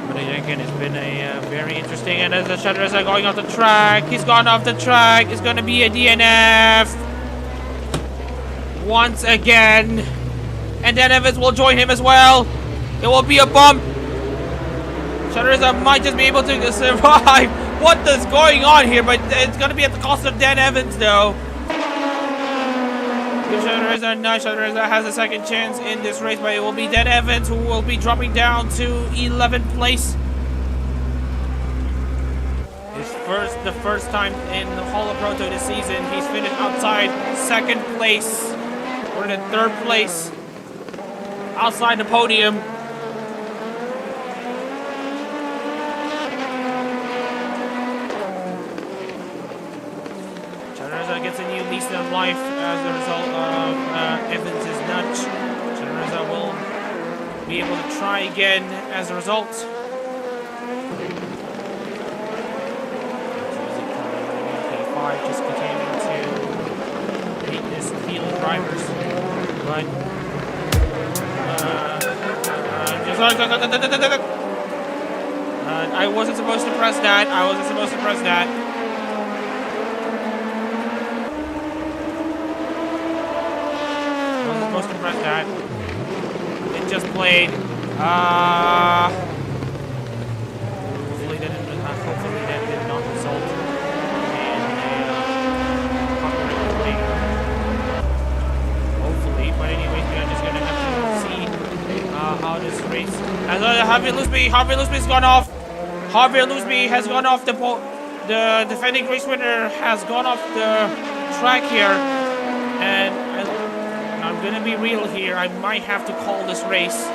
But again, it's been a very interesting. And as the Chandra is going off the track, he's gone off the track. It's going to be a DNF once again. And Dan Evans will join him as well. It will be a bump. Chandra might just be able to survive. What is going on here? But it's going to be at the cost of Dan Evans, though. Chandra has a second chance in this race, but it will be Dan Evans who will be dropping down to 11th place. The first time in the HoloProto this season, he's finished outside 2nd place. We're in 3rd place, outside the podium. Gets a new lease of life as a result of Evans' nudge. Chandra will be able to try again as a result. P5 just continuing to beat this field of drivers. But I wasn't supposed to press that. It just played. Hopefully that did not result in a copyright claim. Hopefully, but anyways, we are just gonna have to see how this race. As Harvey Loosby's gone off. Harvey Loosby has gone off the defending race winner has gone off the track here, and I'm gonna be real here. I might have to call this race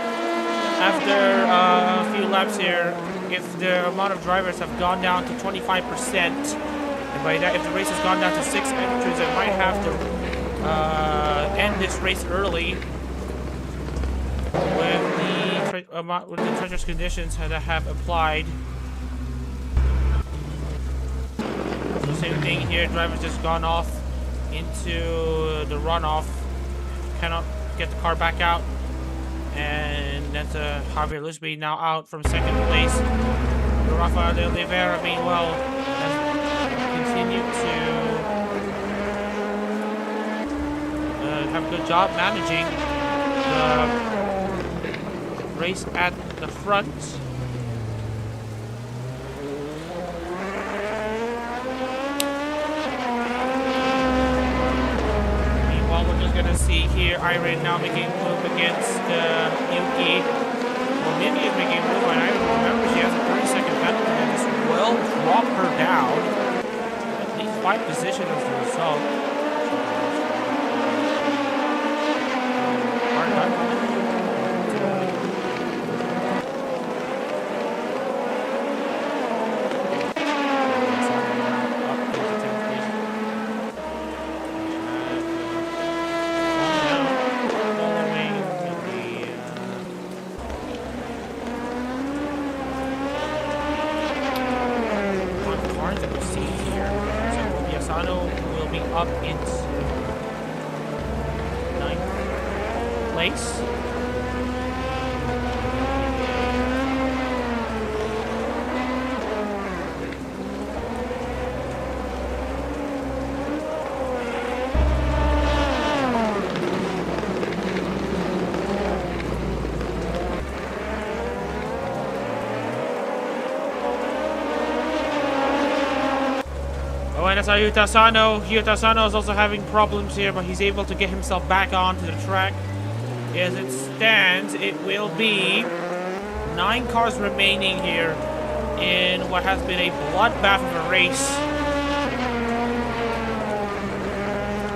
after a few laps here. If the amount of drivers have gone down to 25%, and by that, if the race has gone down to 6 entries, I might have to end this race early with the treacherous conditions that have applied. So same thing here. Drivers just gone off into the runoff. Cannot get the car back out, and that's Javier Loosby now out from 2nd place. Rafael de Oliveira, meanwhile, has continued to have a good job managing the race at the front. Gonna see here Irene now making a move against Yuki. Well, Mimi is making a move, and I remember she has a 30-second penalty that just will drop her down. At least 5 positions as the result. Hard done. Will be up into 9th place. And that's Yuta Asano. Yuta Asano is also having problems here, but he's able to get himself back onto the track. As it stands, it will be 9 cars remaining here in what has been a bloodbath of a race.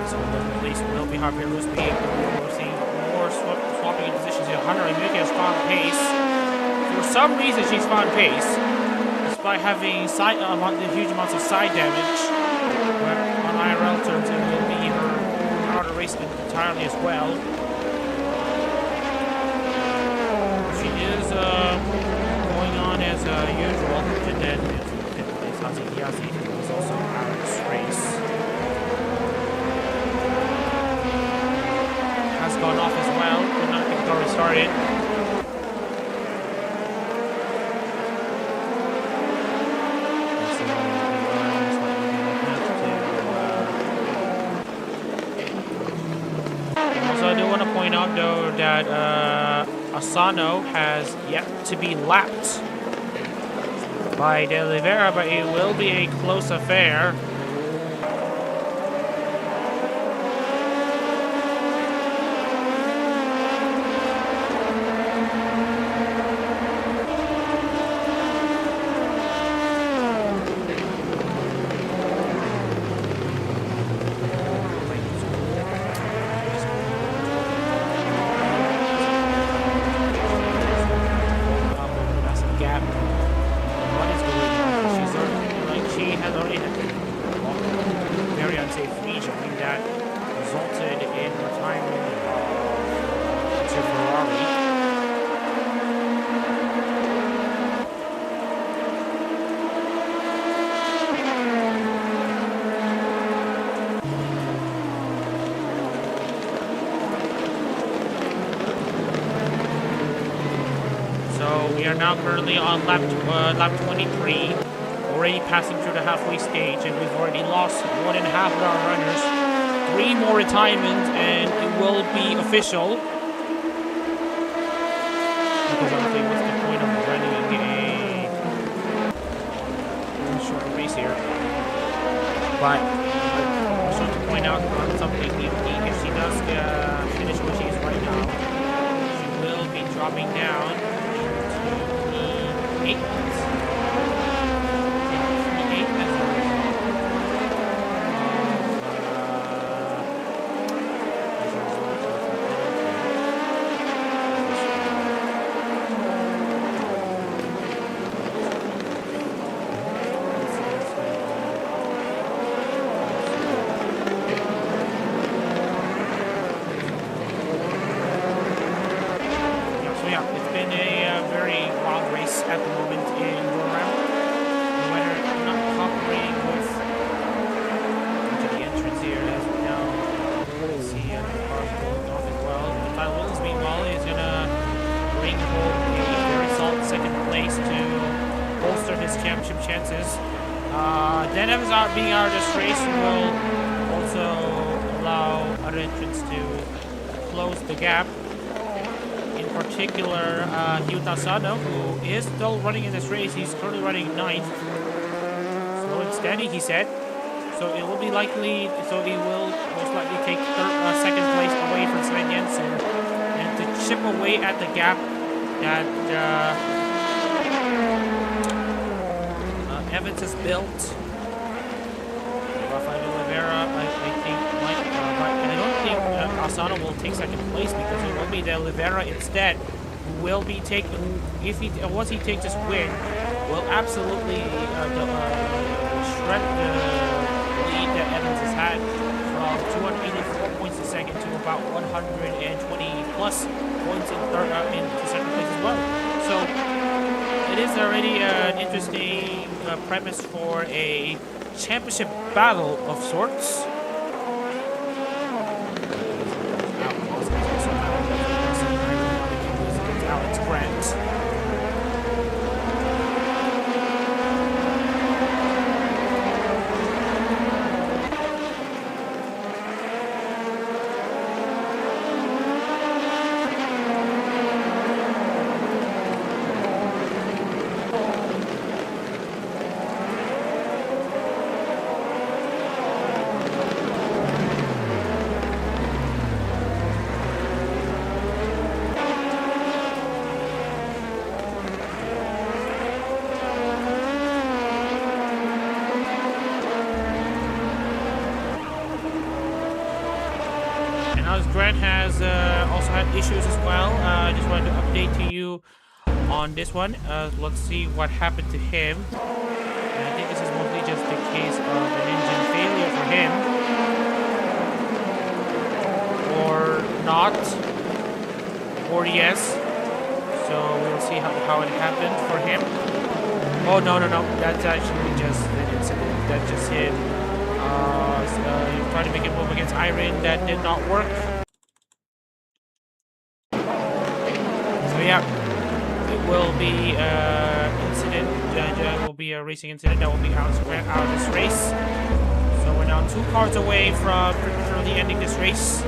So the police will be Javier Loosby. We're seeing more swapping in positions here. Hunter Yuki has found pace. For some reason, she's found pace, despite having huge amounts of side damage. On IRL terms, it will be her out of race entirely as well. She is going on as usual, and then Hazik Yazid is also out of this race. gone off as well. Could not get the car restarted. Also, I do want to point out though that Asano has yet to be lapped by De Oliveira, but it will be a close affair. We are now currently on lap 23, already passing through the halfway stage, and we've already lost more than half of our runners. 3 more retirements, and it will be official. Because honestly, what's the point of running a short race here? But I just want to point out on something unique. If she does finish what she is right now, she will be dropping down. 8. It's been a very wild race at the moment in Buriram. The weather not cooperating with the entrance here as we now see the car pulling off as well. Kyle Williams, meanwhile, is going to bring home a very solid second place to bolster his championship chances. Dan Evans being out of this race will also allow other entrants to close the gap. In particular, Hyuta Asano, who is still running in this race. He's currently running 9th. Slow and steady, he said. So it will be likely, so he will most likely take second place away from Sven Jensen and to chip away at the gap that Evans has built. Rafael Oliveira, I think, might, but I don't think Asano will take second place because it will be De Oliveira instead who will be taking, if he once he takes this win, will absolutely shred the lead that Evans has had from 284 points a second to about 120 plus points in second place as well. So it is already an interesting premise for a championship battle of sorts. Alex Grant. Grant has also had issues as well. I just wanted to update to you on this one. Let's see what happened to him. And I think this is mostly just the case of an engine failure for him. Or not. Or yes. So we'll see how it happened for him. Oh, no. That's actually just an incident that just hit. Trying to make a move against Iron that did not work. be incident. Will be a racing incident that will be out of this race. So we're now 2 cars away from prematurely ending this race. As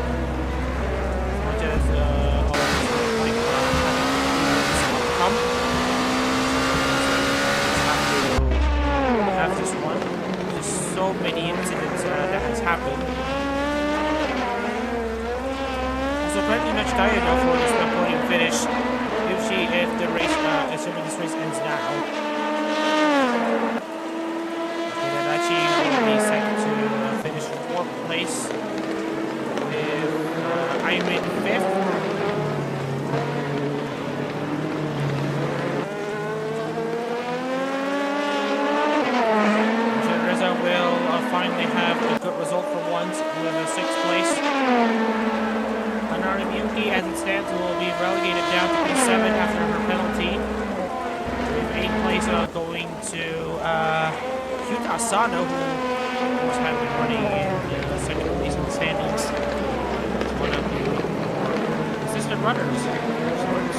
much as all of us would like this outcome, have this one. There's so many incidents that has happened. Also, pretty much tired now for this podium finish. If the race, assuming this race ends now, then actually will be second to finish in 4th place with I'm in 5th. Reza will finally have a good result for once with a 6th place. As it stands, will be relegated down to P7 after her penalty. With 8th place going to Hyuta Asano, who of course had been running in 2nd place in the standings. One of the assistant runners of sorts.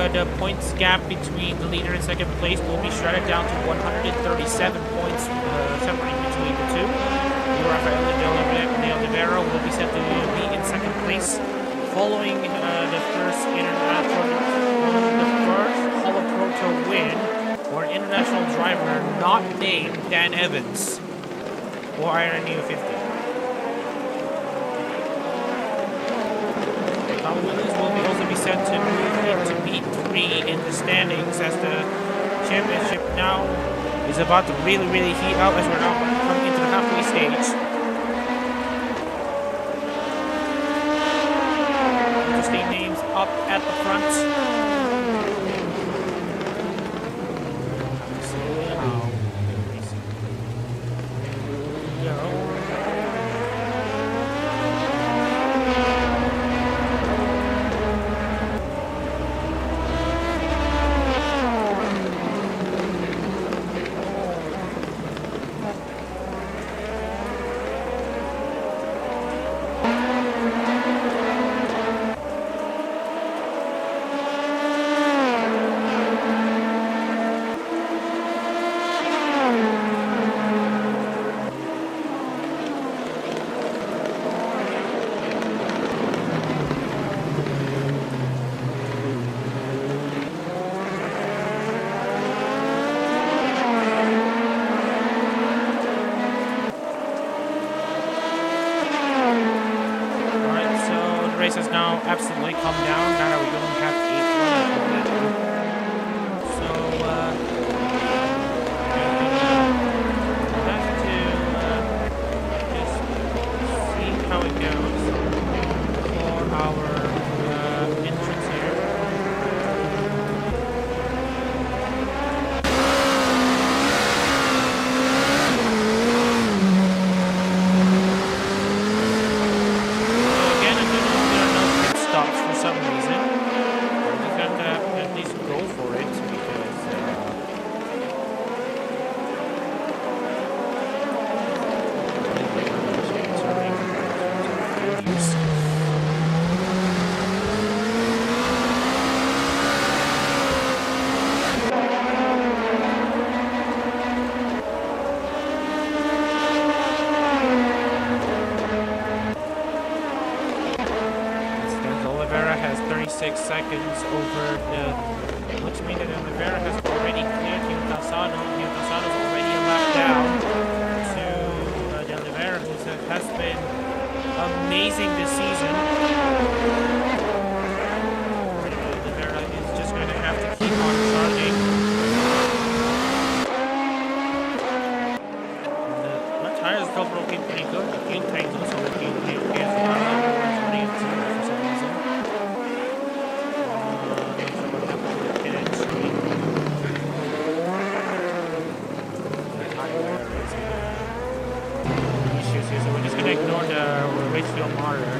The points gap between the leader and 2nd place will be shredded down to 137 points separating between the two. Rafael de Oliveira will be set to be in 2nd place, following the first HoloProto win for an international driver not named Dan Evans for Iron Neo 50. Williams will also be set to move into B3 in the standings as the championship now is about to really heat up as we're now coming into the halfway stage. Interesting names up at the front. race has now absolutely come down. Now that we don't have 8 runners. So, have to just see how it goes for our entrance here. 6 seconds over the, which means that Oliveira has already cleared Himtasano. Himtasano's already a lap down to the Oliveira, who has been amazing this season. Oliveira is just going to have to keep on charging. The tires still looking pretty good. The fuel tank's also looking pretty good. For some reason. Issues here, so we're just going to ignore the ratio monitor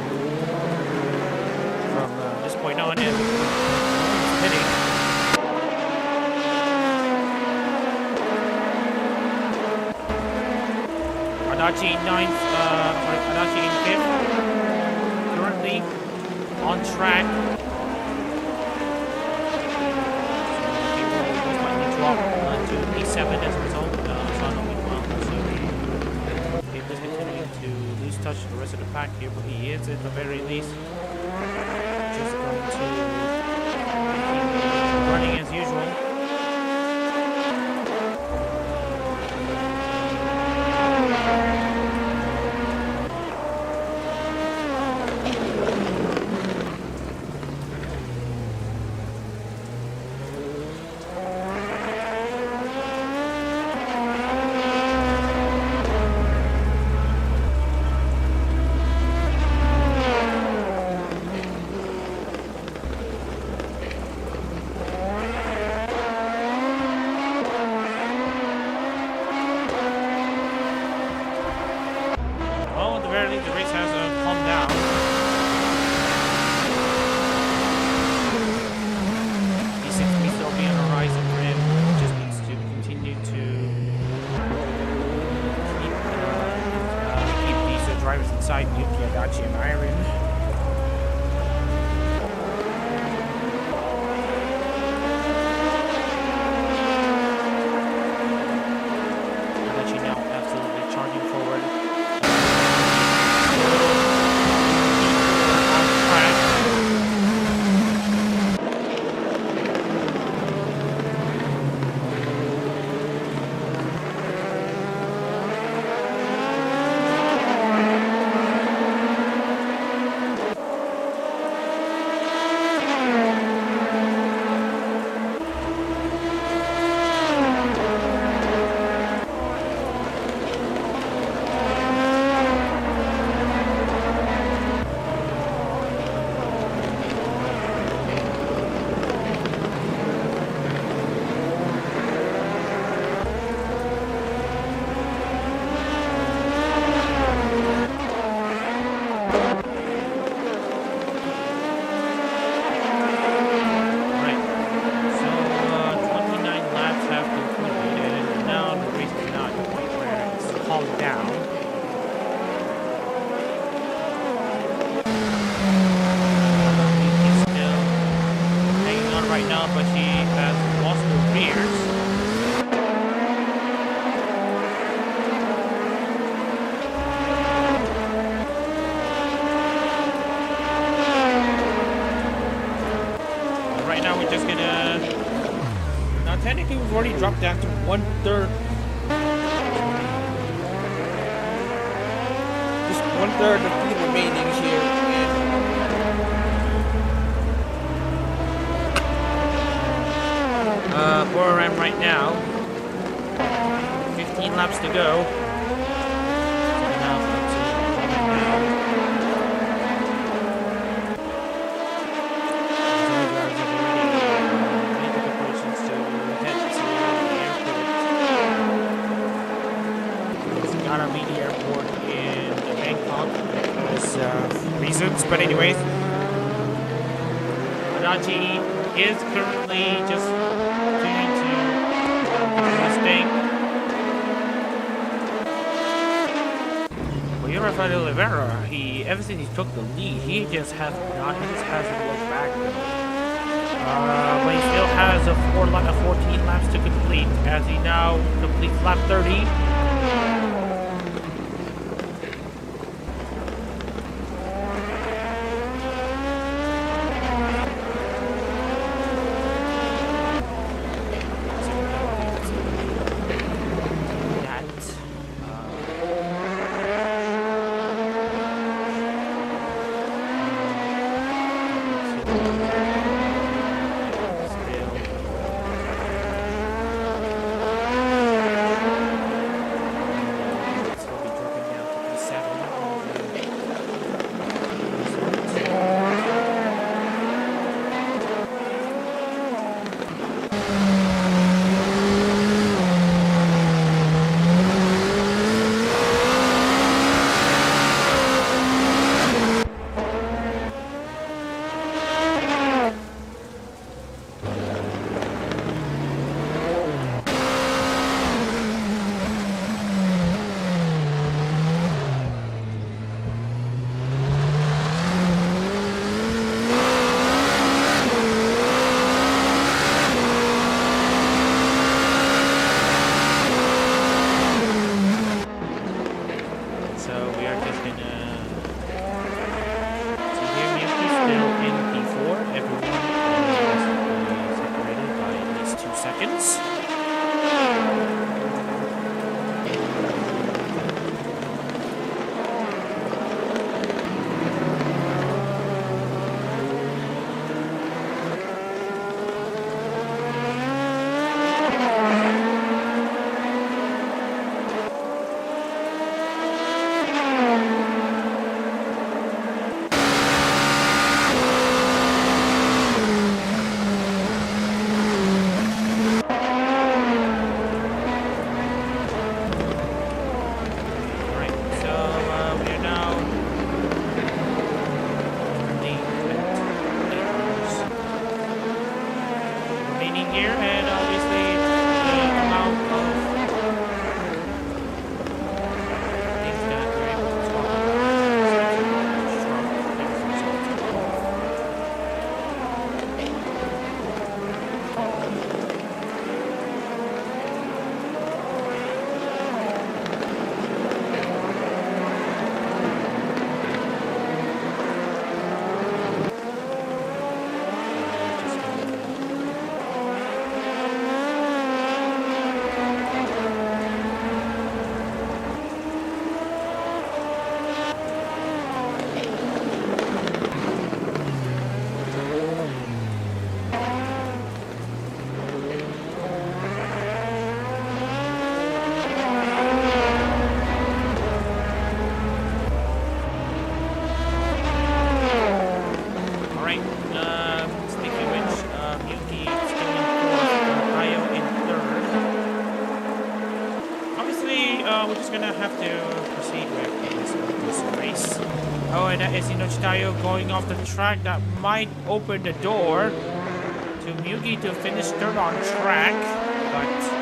from this point on in. Hitting. Adachi Adachi in 5th, currently on track. He will most likely drop to P7 as a result. Sano meanwhile also just continuing to lose touch with the rest of the pack here, but he is at the very least just going to keep running as usual. The race has calmed down. He seems to be still be on the horizon for him. He just needs to continue to keep these drivers inside Yuki, Adachi, and Iron. Adachi now absolutely charging forward. Right now, but he has lost the rears. Right now, we're just gonna. Now, technically, we've already dropped down to 1/3. Just 1/3 of the remaining here. Buriram right now. 15 laps to go. Gotta be the airport in Bangkok because reasons, but anyways, Adachi is currently just continuing to do his thing. Well, you're Rafael Oliveira. Ever since he took the lead, he just hasn't looked back. But he still has 14 laps to complete as he now completes lap 30. we're just gonna have to proceed with this race. Oh, and that is Tayo going off the track. That might open the door to Mugi to finish third on track, but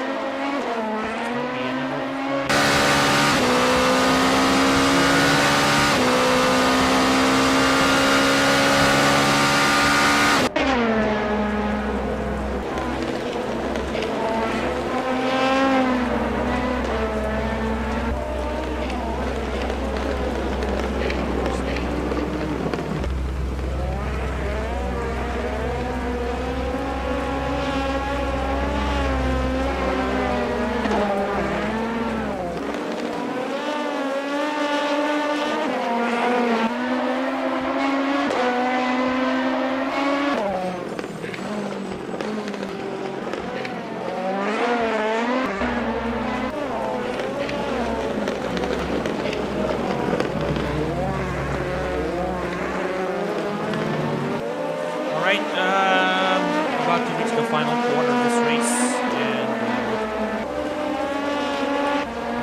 about to reach the final quarter of this race, and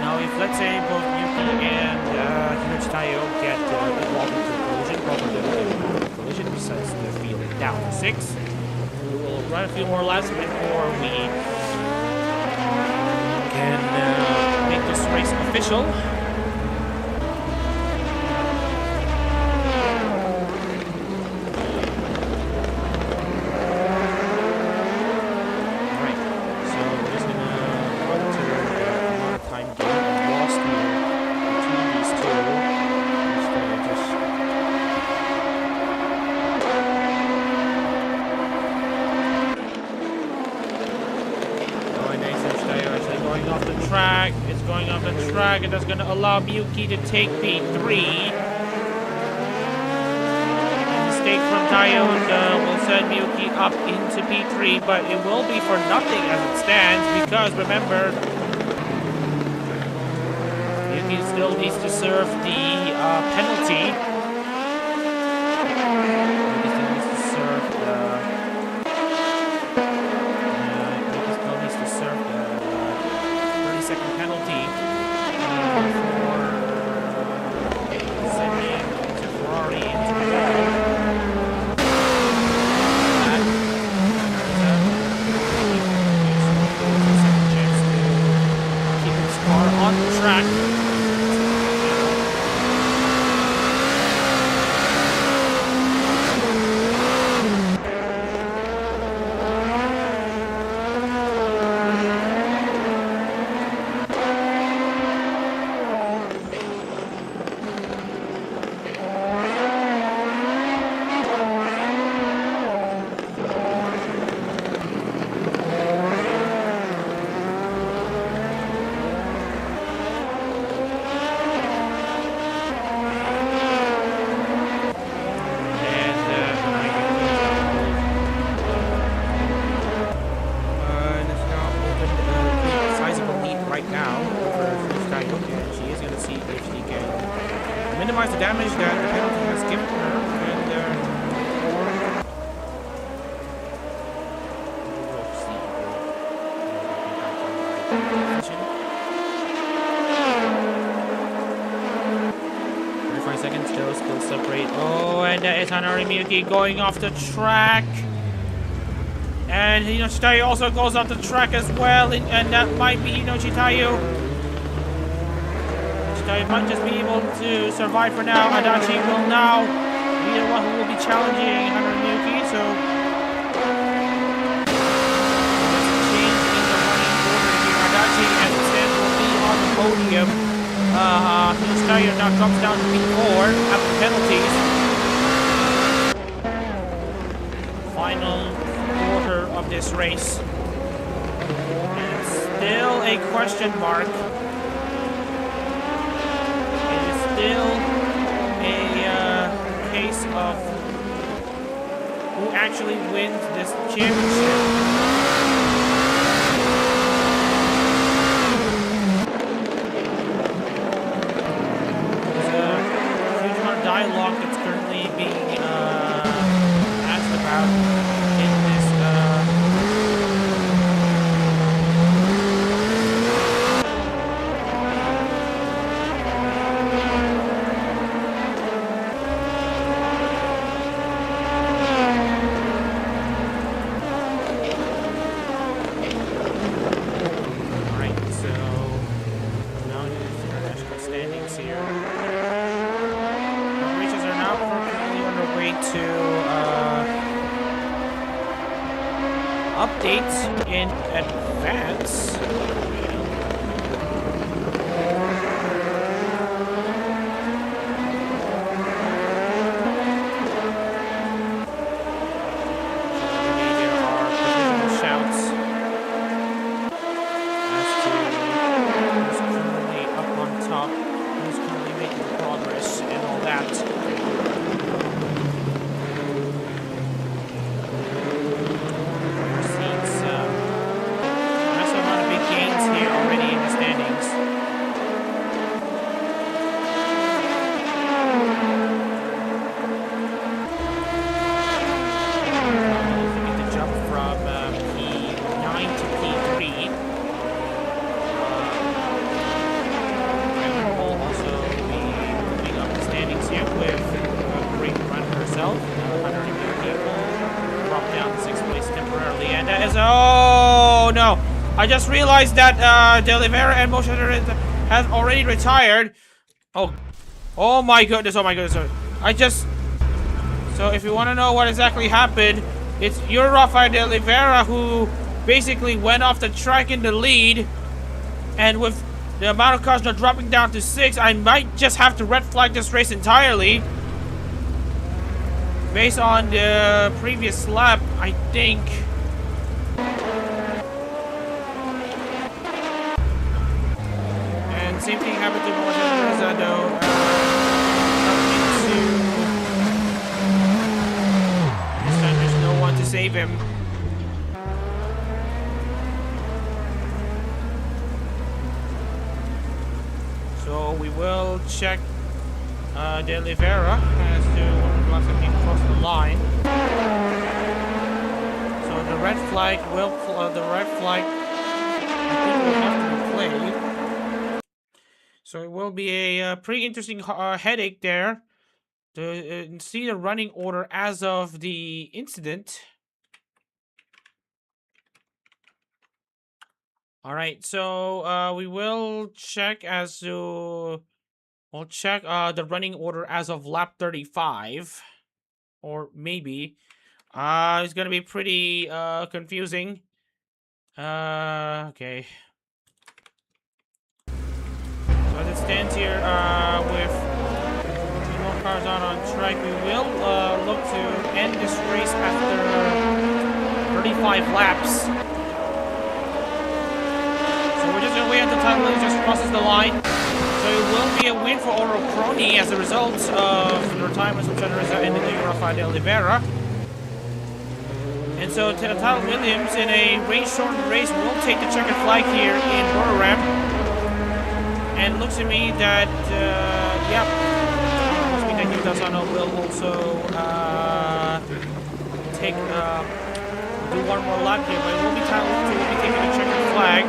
now if let's say both Yuki and Tayo get involved into a collision, probably they'll get involved in a collision besides the field down to 6. We will run a few more laps before we can make this race official. And that's going to allow Miyuki to take P3. And mistake from Tayo will send Miyuki up into P3, but it will be for nothing as it stands because remember, Miyuki still needs to serve the penalty. Miyuki still needs to serve the. Miyuki still needs to serve the 30-second penalty for sending into Ferrari into the wall. Second chance to keep his car on the track. Minimize the damage that the penalty has given her, and we'll see. 35 seconds still separate. Oh, and it's Hanari Miyuki going off the track. And Hinochi Tayo also goes off the track as well, and that might be Hinochi Tayo. Tayo might just be able to survive for now. Adachi will now be the one who will be challenging Hanari Miyuki, so let's change in the running order here. Adachi and instead will be on the podium. Hinochi Tayo now drops down to P4 after penalties. Final quarter of this race. And it's still a question mark. It is still a case of who actually wins this championship. Dialogue that's currently being asked about in this Alright, so now there's international standings here. To updates in advance. There are provisional shouts as to who's currently up on top, who's currently making progress, and all that. Oh no! I just realized that De Oliveira and Moshe has already retired. Oh my goodness! Oh my goodness! So if you want to know what exactly happened, it's your Rafael De Oliveira who basically went off the track in the lead, and with the amount of cars now dropping down to 6, I might just have to red flag this race entirely. Based on the previous lap, I think. And same thing happened to Montezano. him. So we will check De Oliveira as to when the last time he crossed the line. So the red flag will I think will have to be played. So it will be a pretty interesting headache there to see the running order as of the incident. All right, so we will check as to we'll check the running order as of lap 35, or maybe it's gonna be pretty confusing. Okay. So as it stands here, with two more cars on track, we will look to end this race after 35 laps. So we're just gonna wait until Tyler Williams just crosses the line. So it will be a win for HoloProto as a result of the retirement from Generosa and the Rafael de Oliveira. And so Tyler Williams in a rain-shortened race will take the checkered flag here in Buriram. And it looks to me that, yep, looks to me that Hugh Dalsano will also do one more lap here, but it will be Tyler Williams who will be taking the checkered flag.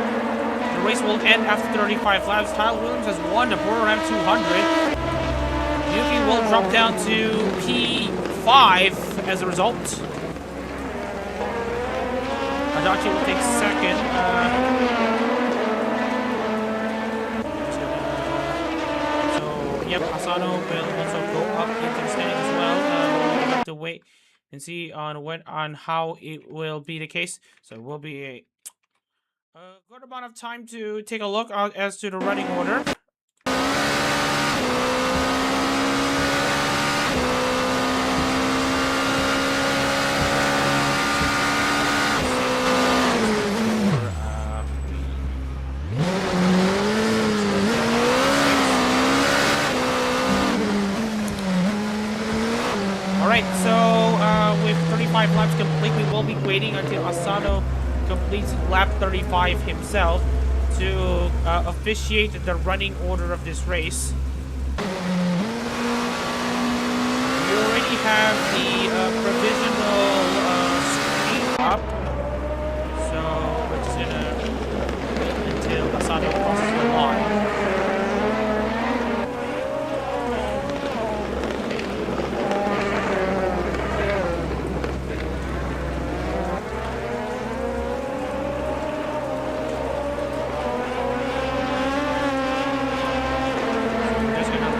The race will end after 35 laps. Tyler Williams has won the Buriram 200. Yuki will drop down to P5 as a result. Adachi will take second. Yep, Asano will also go up into the standings as well. We'll have to wait and see on how it will be the case. So it will be a good amount of time to take a look as to the running order. Alright, so with 35 laps complete, we will be waiting until Asano completes lap 35 himself to officiate the running order of this race. We already have the provisional screen up, so we're just gonna wait until Asano crosses the line.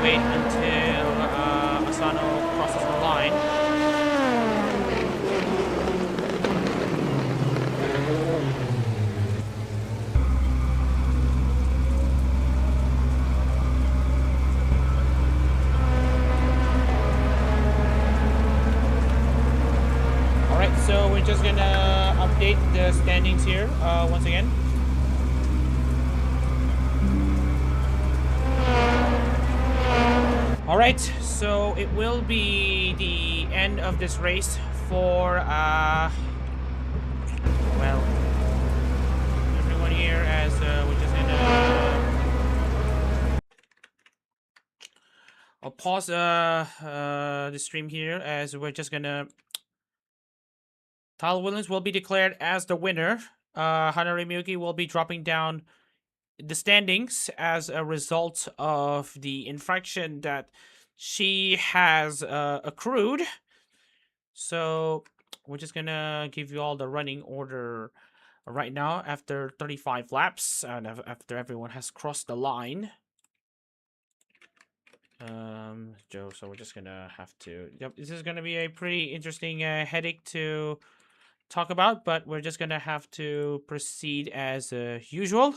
Wait until Asano crosses the line. Alright, so we're just gonna update the standings here once again. Alright, so it will be the end of this race for, well, everyone here, as we're just gonna... I'll pause the stream here as we're just gonna... Tyler Williams will be declared as the winner. Hanari Miyuki will be dropping down the standings as a result of the infraction that she has accrued. So we're just gonna give you all the running order right now after 35 laps and after everyone has crossed the line. Joe, so we're just gonna have to, yep, this is gonna be a pretty interesting headache to talk about, but we're just gonna have to proceed as usual.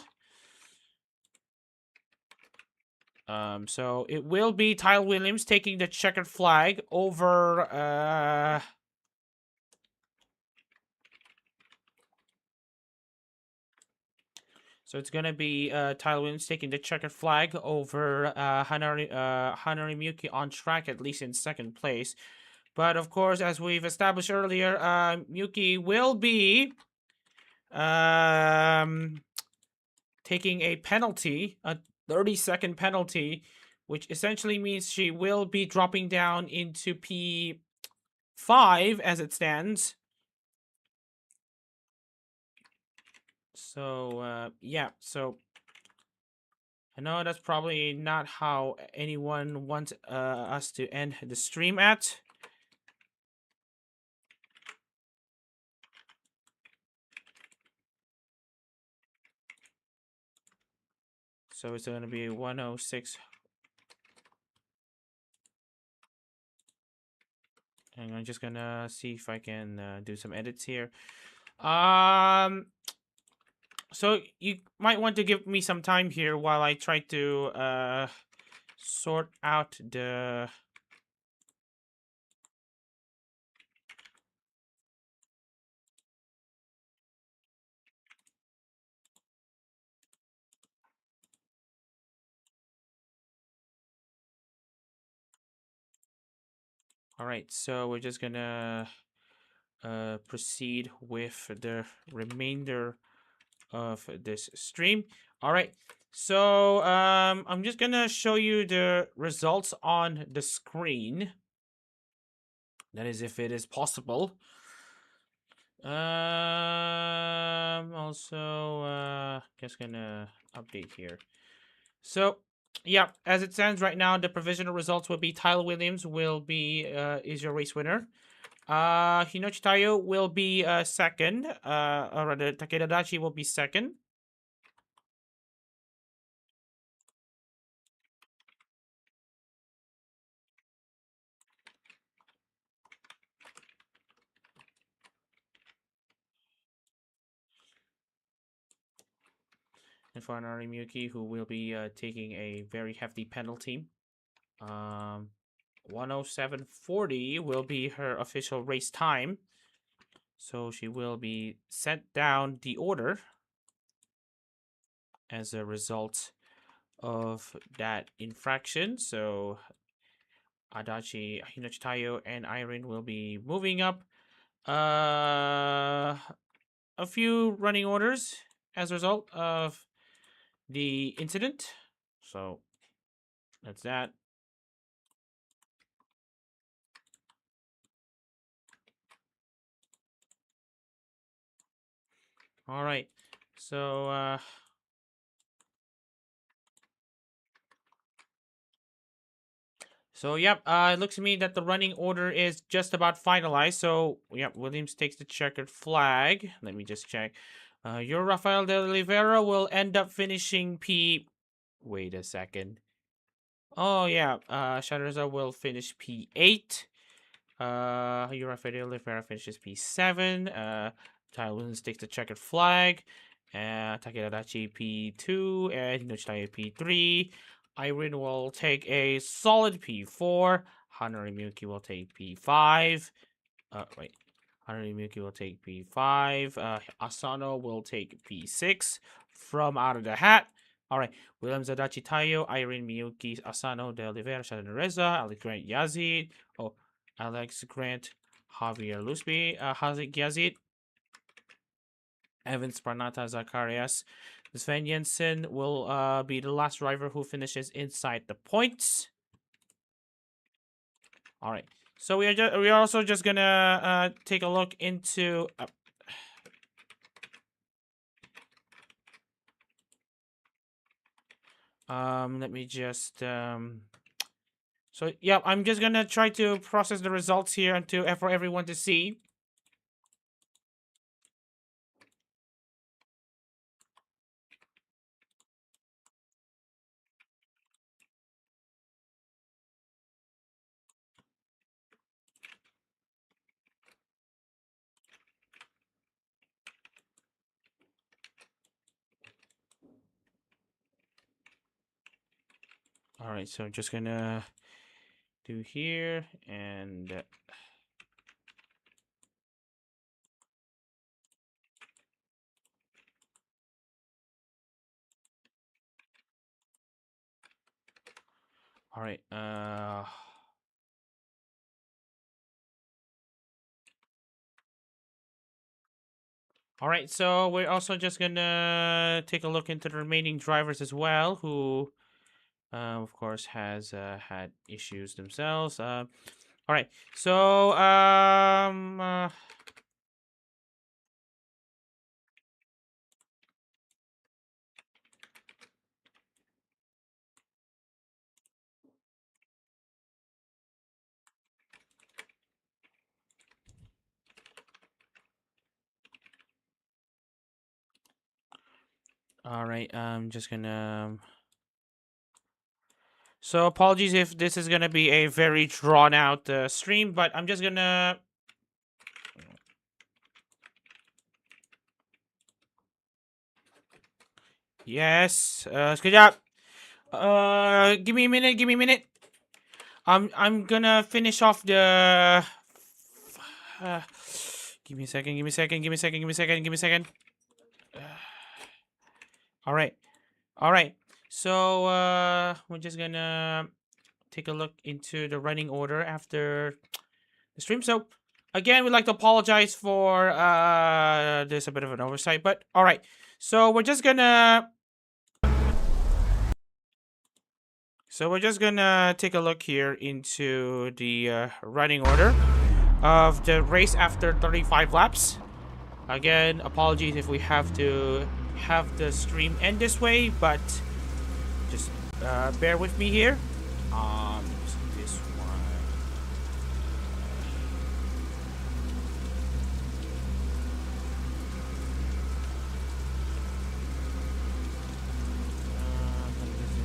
So it will be Tyler Williams taking the checkered flag over so it's gonna be Tyler Williams taking the checkered flag over Hanari Miyuki on track, at least in second place. But of course, as we've established earlier, Yuki will be um, taking a penalty, a 30-second penalty, which essentially means she will be dropping down into P5 as it stands. So, yeah, so I know that's probably not how anyone wants us to end the stream at. So it's going to be 106. And I'm just going to see if I can do some edits here. So you might want to give me some time here while I try to sort out the... All right, so we're just gonna proceed with the remainder of this stream. All right, so I'm just gonna show you the results on the screen. That is, if it is possible. Also, just gonna update here. So, yeah, as it stands right now, the provisional results will be Tyler Williams will be is your race winner. Hinochi Tayo will be second. Or rather, Takeda Dachi will be second. And for Anari Miyuki, who will be taking a very hefty penalty. 107.40 will be her official race time. So she will be sent down the order as a result of that infraction. So Adachi, Hinochi Tayo, and Irene will be moving up a few running orders as a result of the incident. So that's that. All right. So yep, it looks to me that the running order is just about finalized. So, yep, Williams takes the checkered flag. Let me just check. Your Rafael de Oliveira will end up finishing P... Wait a second. Oh, yeah, Shadowza will finish P8. Your Rafael de Oliveira finishes P7. Tyler Williams takes the checkered flag. Takeda Dachi P2. And Hinochitayo P3. Irene will take a solid P4. Hanari Miyuki will take P5. Wait. Hanari Miyuki will take P5. Asano will take P6 from out of the hat. All right. Williams Adachi Tayo, Irene Miyuki, Asano, De Oliveira, Shadan Reza, Alex Grant Yazid. Oh, Alex Grant, Javier Lusby, Hazik Yazid. Evans Parnata Zacharias. Sven Jensen will be the last driver who finishes inside the points. All right. So we are also just gonna take a look into. Let me just So yeah, I'm just gonna try to process the results here for everyone to see. All right, so I'm just gonna do here and all right. All right, so we're also just gonna take a look into the remaining drivers as well, who, of course, has had issues themselves. All right, so all right, I'm just gonna. So apologies if this is gonna be a very drawn out stream, but I'm just gonna. Yes, good job. Give me a minute. Give me a minute. I'm gonna finish off the. Uh, give me a second. Give me a second. Give me a second. Give me a second. Give me a second. All right. All right. So we're just gonna take a look into the running order after the stream. So again, we'd like to apologize for there's a bit of an oversight, but all right. So we're just gonna take a look here into the running order of the race after 35 laps. Again, apologies if we have to have the stream end this way, but just bear with me here. This one.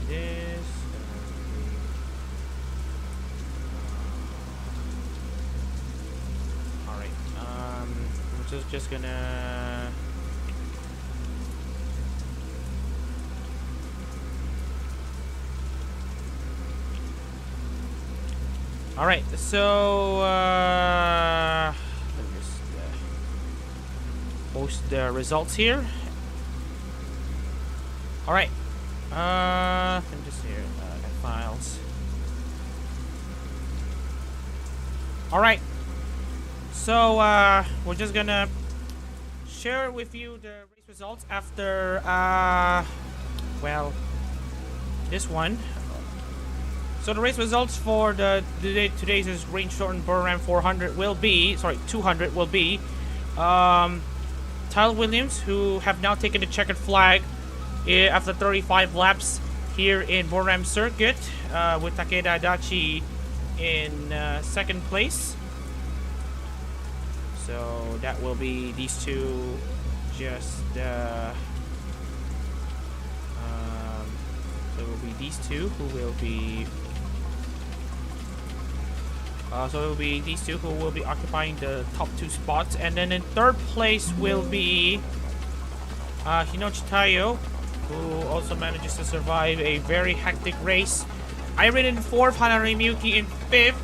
This. All right. We're just gonna. All right, so let me just post the results here. All right, let me just here files. All right, so we're just gonna share with you the race results after well, this one. So the race results for today's range shortened Buriram 400 will be 200 will be Tyler Williams, who have now taken the checkered flag after 35 laps here in Buriram circuit, with Takeda Adachi in second place. So that will be these two. Just so it will be these two who will be. So it will be these two who will be occupying the top two spots. And then in third place will be Hinochi Tayo, who also manages to survive a very hectic race. Iron in fourth, Hanare Miyuki in fifth,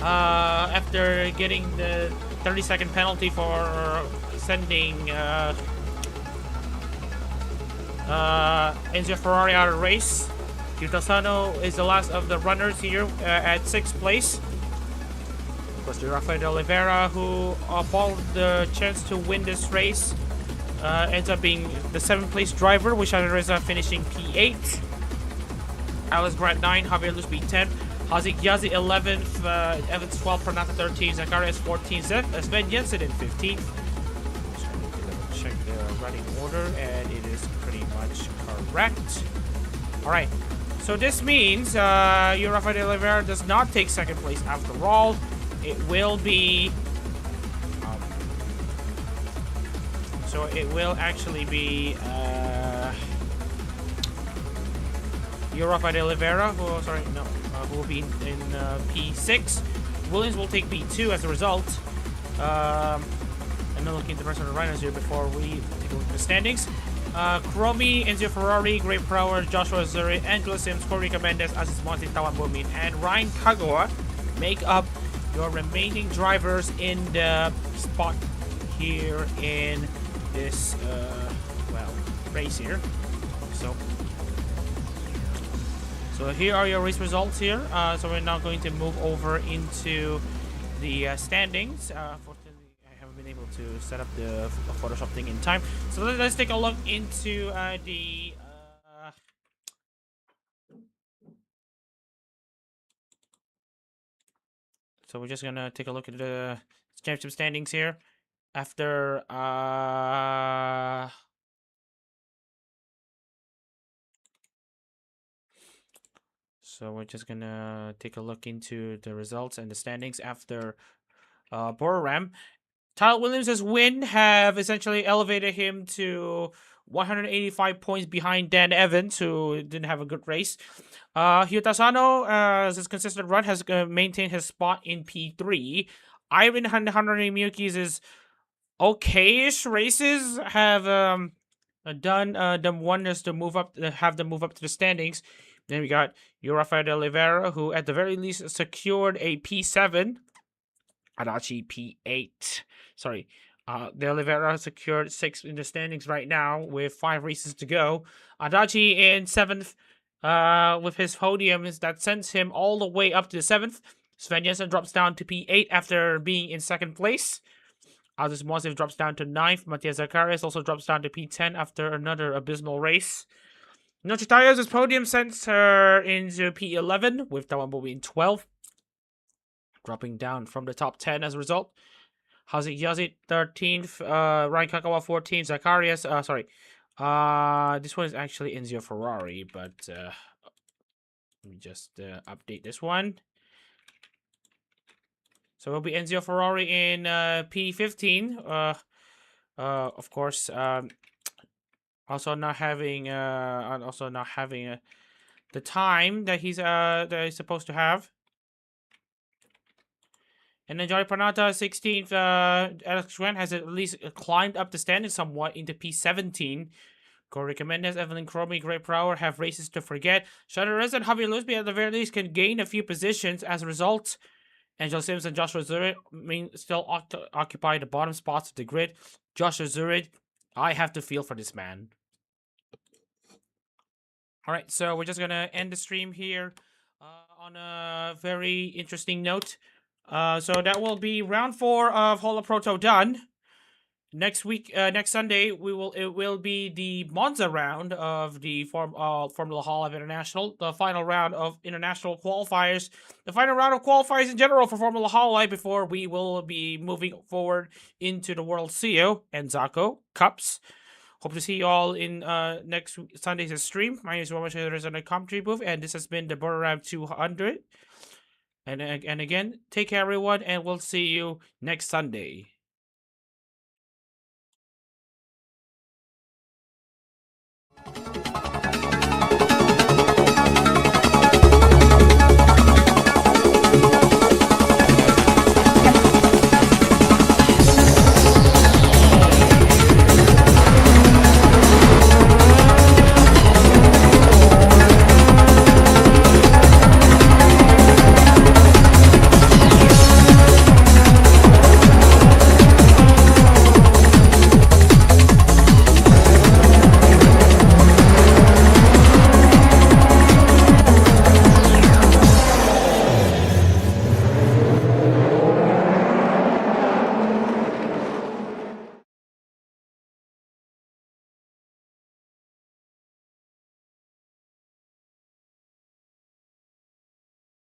after getting the 30-second penalty for sending Enzo Ferrari out of the race. Yuta Sano is the last of the runners here at sixth place. Of course, Rafael de Oliveira, who followed the chance to win this race, ends up being the 7th place driver, with Reza finishing P8. Alex Grant 9, Javier Luz B10, Hazik Yazi 11th, Evans 12th, Pranata 13th, Zacharias 14th, Sven Jensen in 15th. Just going to check the running order, and it is pretty much correct. Alright, so this means Rafael de Oliveira does not take second place after all. It will be so it will actually be Rafael de Oliveira, who will be in P6. Williams will take P2 as a result. I'm not looking at the rest of the runners here before we take a look at the standings. Kuromi, Enzo Ferrari, Great Prower, Joshua Zuri, Angela Sims, Korika Mendes, Aziz Monti, Tawan Bomin, and Ryan Kagawa make up your remaining drivers in the spot here in this race here. So here are your race results here. So we're now going to move over into the standings. Unfortunately, I haven't been been able to set up the Photoshop thing in time. So let's take a look into the. So we're just gonna take a look at the championship standings here. After so we're just gonna take a look into the results and the standings after Buriram. Tyler Williams' win have essentially elevated him to 185 points behind Dan Evans, who didn't have a good race. Hyutasano, his consistent run, has maintained his spot in P3. Ivan Hanari Miyuki's okayish races have done wonders to move up, have them move up to the standings. Then we got Rafael de Oliveira, who at the very least secured a P7. Adachi P8. Sorry. De Oliveira secured 6 in the standings right now with 5 races to go. Adachi in 7th with his podiums that sends him all the way up to the 7th. Sven Jensen drops down to P8 after being in 2nd place. Aldous Mosiv drops down to 9th. Matthias Zacharias also drops down to P10 after another abysmal race. Nochitayo's podium sends her into P11 with Tawambobi in 12th. Dropping down from the top 10 as a result. Hazik Yazid 13th, Ryan Kakawa 14th, Zacharias, this one is actually Enzio Ferrari, but let me just update this one. So it'll be Enzio Ferrari in P15. Of course, also not having the time that he's supposed to have. And then Johnny Pranata, 16th. Alex Grant has at least climbed up the standing somewhat into P17. Corey Mendez, Evelyn Cromie, Greg Prower have races to forget. Shadowrez and Javier Lusby at the very least can gain a few positions as a result. Angel Sims and Joshua Zurich still occupy the bottom spots of the grid. Joshua Zurich, I have to feel for this man. Alright, so we're just going to end the stream here on a very interesting note. So that will be round 4 of HoloProto done. Next week, next Sunday, it will be the Monza round of the Formula Hall of International, the final round of international qualifiers, the final round of qualifiers in general for Formula Hall Life before we will be moving forward into the World CEO and Zako Cups. Hope to see you all in next Sunday's stream. My name is Roman Shaders on the commentary booth, and this has been the Buriram 200. And again, take care, everyone, and we'll see you next Sunday.